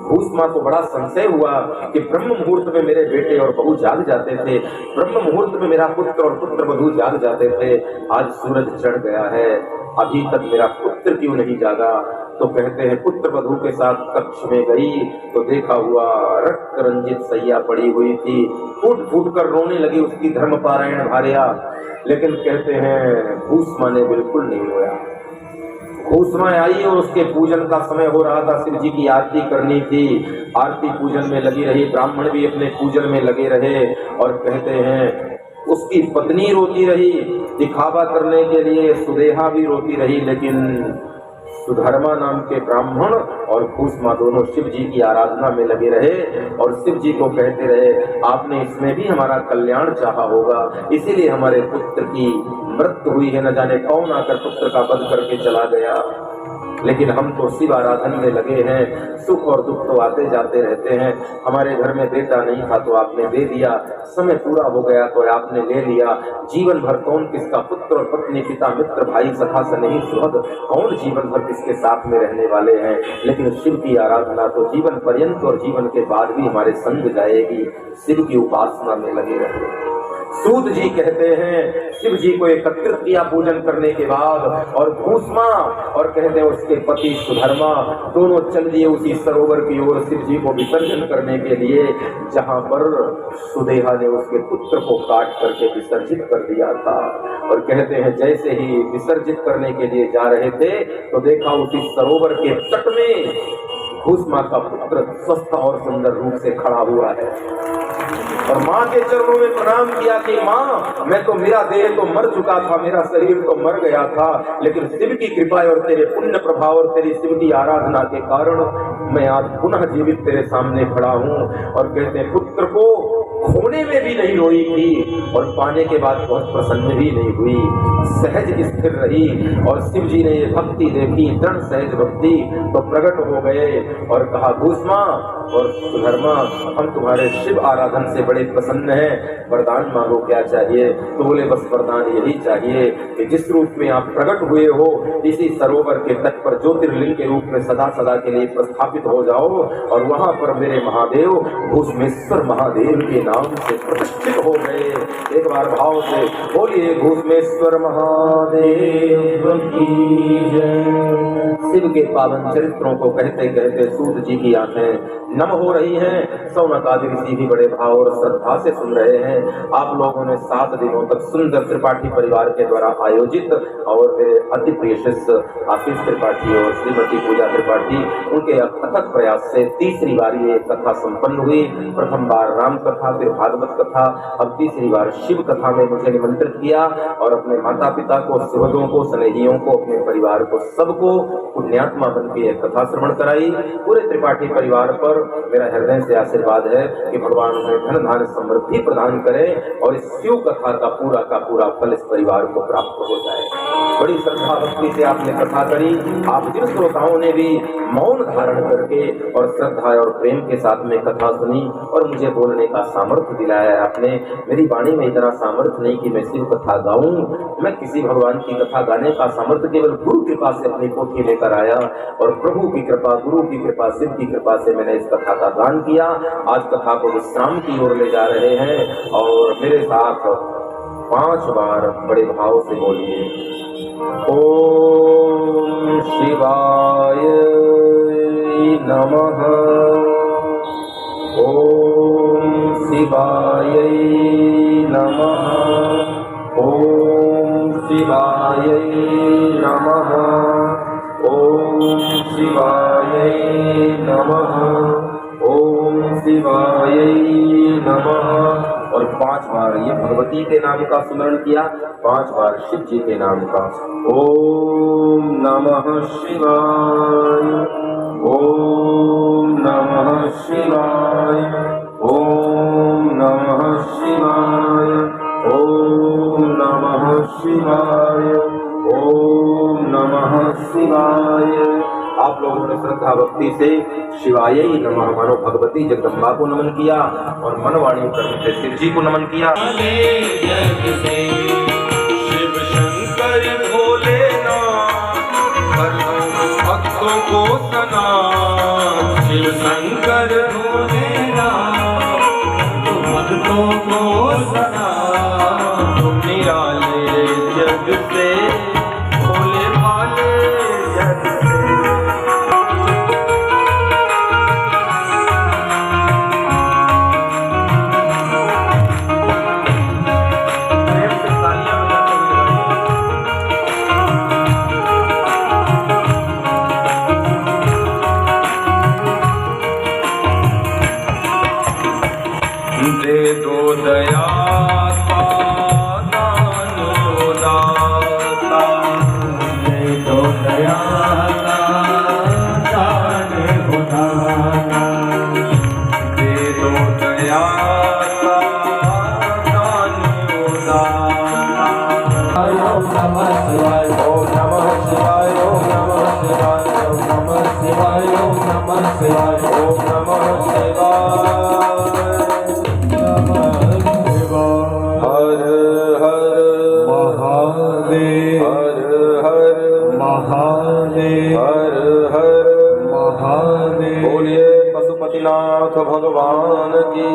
भूष्मा को बड़ा संशय हुआ कि ब्रह्म मुहूर्त में मेरे बेटे और बहू जाग जाते थे, ब्रह्म मुहूर्त में मेरा पुत्र और पुत्र वधू जाग जाते थे, आज सूरज चढ़ गया है, अभी तक मेरा पुत्र क्यों नहीं जागा। तो कहते हैं पुत्र वधू के साथ कक्ष में गई तो देखा हुआ रक्त रंजित सैया पड़ी हुई थी, फूट फूट कर रोने लगी उसकी धर्मपारायण भार्या। लेकिन कहते हैं भूष्मा ने बिल्कुल नहीं रोया। भूष्मा आई और उसके पूजन का समय हो रहा था, शिव जी की आरती करनी थी, आरती पूजन में लगी रही, ब्राह्मण भी अपने पूजन में लगे रहे। और कहते हैं उसकी पत्नी रोती रही, दिखावा करने के लिए सुदेहा भी रोती रही, लेकिन सुधर्मा नाम के ब्राह्मण और भूष्मा दोनों शिव जी की आराधना में लगे रहे और शिव जी को कहते रहे आपने इसमें भी हमारा कल्याण चाहा होगा, इसीलिए हमारे पुत्र की मृत्यु हुई है, न जाने कौन आकर पुत्र का वध करके चला गया। लेकिन हम तो शिव आराधन में लगे हैं, सुख और दुख तो आते जाते रहते हैं, हमारे घर में बेटा नहीं था तो आपने दे दिया, समय पूरा हो गया तो आपने ले लिया, जीवन भर कौन किसका पुत्र और पत्नी, पिता मित्र भाई सखा सनेही सुहृद, कौन जीवन भर किसके साथ में रहने वाले हैं। लेकिन शिव की आराधना तो जीवन पर्यंत और जीवन के बाद भी हमारे संग जाएगी, शिव की उपासना में लगे रहे। सूत जी कहते हैं शिव जी को एकत्रित किया पूजन करने के बाद, और भूष्मा और कहते हैं उसके पति सुधर्मा दोनों चल दिए उसी सरोवर की ओर शिव जी को विसर्जन करने के लिए, जहां पर सुदेहा ने उसके पुत्र को काट करके विसर्जित कर दिया था। और कहते हैं जैसे ही विसर्जित करने के लिए जा रहे थे तो देखा उसी सरोवर के तट में भूष्मा का पुत्र स्वस्थ और सुंदर रूप से खड़ा हुआ है और माँ के चरणों में प्रणाम किया कि माँ मैं तो, मेरा देह तो मर चुका था, मेरा शरीर तो मर गया था, लेकिन शिव की कृपा और तेरे पुण्य प्रभाव और तेरी शिव की आराधना के कारण मैं आज पुनः जीवित तेरे सामने खड़ा हूँ। और कहते हैं पुत्र को खोने में भी नहीं रोई थी और पाने के बाद बहुत प्रसन्न भी नहीं हुई, सहज स्थिर रही। और शिव जी ने ये भक्ति देखी, दृढ़ सहज भक्ति, तो प्रकट हो गए और कहा भूष्मा और सुधर्मा हम तुम्हारे शिव आराधन से बड़े प्रसन्न हैं, वरदान मांगो क्या चाहिए। तो बोले बस वरदान यही चाहिए कि जिस रूप में आप प्रकट हुए हो इसी सरोवर के तट पर ज्योतिर्लिंग के रूप में सदा सदा के लिए प्रस्थापित हो जाओ और वहां पर मेरे महादेव भूष्मेश्वर महादेव के नाम से प्रतिष्ठित हो गए। एक बार भाव से बोलिए भूष्मेश्वर महादेव की जय। शिव के पावन चरित्रों को कहते कहते सूत जी की आंखें नम हो रही हैं। सौनक आदि ऋषि भी बड़े भाव और श्रद्धा से सुन रहे हैं। आप लोगों ने 7 दिनों तक सुंदर त्रिपाठी परिवार के द्वारा आयोजित और मेरे अति प्रिय शिष्य आशीष त्रिपाठी और श्रीमती पूजा त्रिपाठी उनके अथक प्रयास से तीसरी बार ये कथा संपन्न हुई। प्रथम बार राम कथा, फिर भागवत कथा, अब तीसरी बार शिव कथा में मुझे निमंत्रित किया और अपने माता पिता को, सुहृदों को, स्नेहियों को, अपने परिवार को, सबको पुण्यात्मा बन के कथा श्रवण कराई। पूरे त्रिपाठी परिवार पर मेरा हृदय से आशीर्वाद है कि भगवान उन्हें धन धान्य समृद्धि प्रदान करे और इस शिव कथा का पूरा फल इस परिवार को प्राप्त हो जाए। बड़ी श्रद्धा भक्ति से आपने कथा करी। आप जिन श्रोताओं ने भी मौन धारण करके और श्रद्धा और प्रेम के साथ में कथा सुनी और मुझे बोलने का सामर्थ्य दिलाया है आपने। मेरी वाणी में इतना सामर्थ्य नहीं कि मैं शिव कथा गाऊं, मैं किसी भगवान की कथा गाने का सामर्थ्य केवल गुरु कृपा से अपनी पोथी लेकर आया और प्रभु की कृपा, गुरु की कृपा, शिव की कृपा से मैंने इस कथा का दान किया। आज कथा को विश्राम की ओर ले जा रहे हैं और मेरे साथ 5 बार बड़े भाव से बोलिए ओम शिवाय नमः, ओम शिवाय नमः, ओम शिवाय नमः, ओम शिवाय नमः, ओम शिवाय नमः। और 5 5 बार ये भगवती के नाम का स्मरण किया, 5 बार शिव जी के नाम का। ओम नमः शिवाय, ओम नमः शिवाय, ओम नमः शिवाय, ओम नमः शिवाय, ओम नमः शिवाय। आप लोगों ने श्रद्धा भक्ति से शिवाय ही नमः मानो भगवती जगदम्बा को नमन किया और मनवाणी कर्म से शिव जी को नमन किया। शिव शंकर भोलेनाथ भक्तों को सना, शिव शंकर भोलेनाथ भक्तों को सना, तुम निराले जग से भोले भाले जग से। दे दो दया का दान दो दाता, दे दो दया का दान दो दाता, दे दो दया का दान दो दाता। ओम नमः शिवाय, ओम नमः शिवाय, ओम नमः शिवाय, ओम नमः शिवाय, ओम नमः शिवाय, ओम नमः शिवाय। हर हर महादेव, हर हर महादेव, हर हर महादेव। बोलिए पशुपतिनाथ भगवान की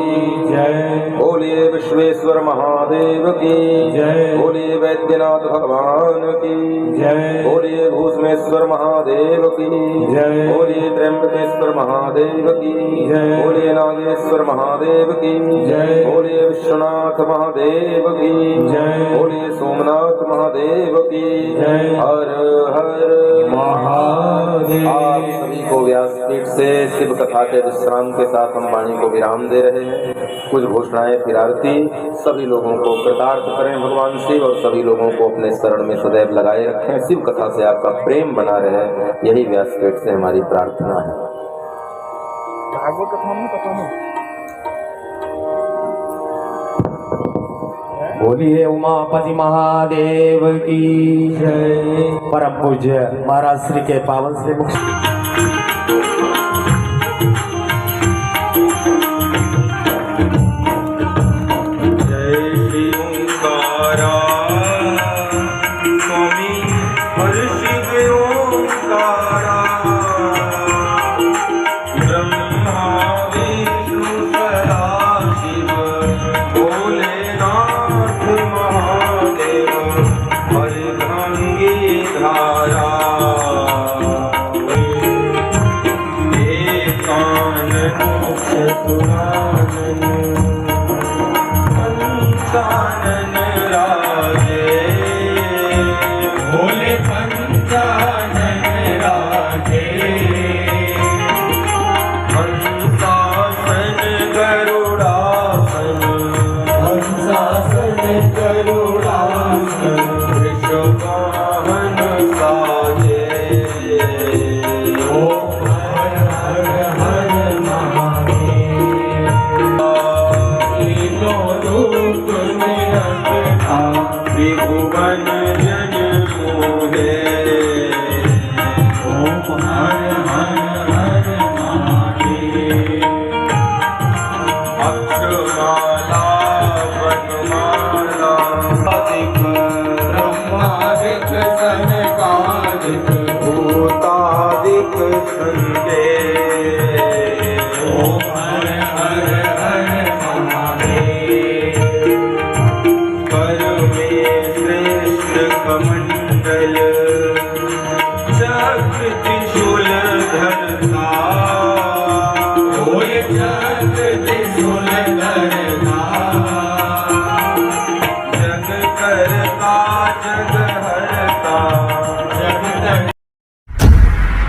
जय, बोलिए विश्वेश्वर महादेव की जय, बोलिए वैद्यनाथ भगवान की जय, बोलिए भूषमेश्वर महादेव की जय, बोलिए त्र्यंबकेश्वर महादेव की जय, बोलिए नागेश्वर महादेव की जय, बोलिए विश्वनाथ महादेव की जय, बोलिए सोमनाथ महादेव की जय। हर हर महादेव। आप सभी को व्यासपीठ से शिव कथा के विश्राम के साथ हम वाणी को विराम दे रहे हैं। कुछ घोषणाएं फिर आरती। सभी लोगों को कृतार्थ करें भगवान शिव और सभी लोगों को अपने शरण में सदैव लगाए रखें। शिव कथा से आपका प्रेम बना रहे, यही व्यासपीठ से हमारी प्रार्थना है। भागवत कथा में पता नहीं। बोलिए उमापति महादेव की जय। परम पूज्य महाराज श्री के पावन श्री मुख जग करता जग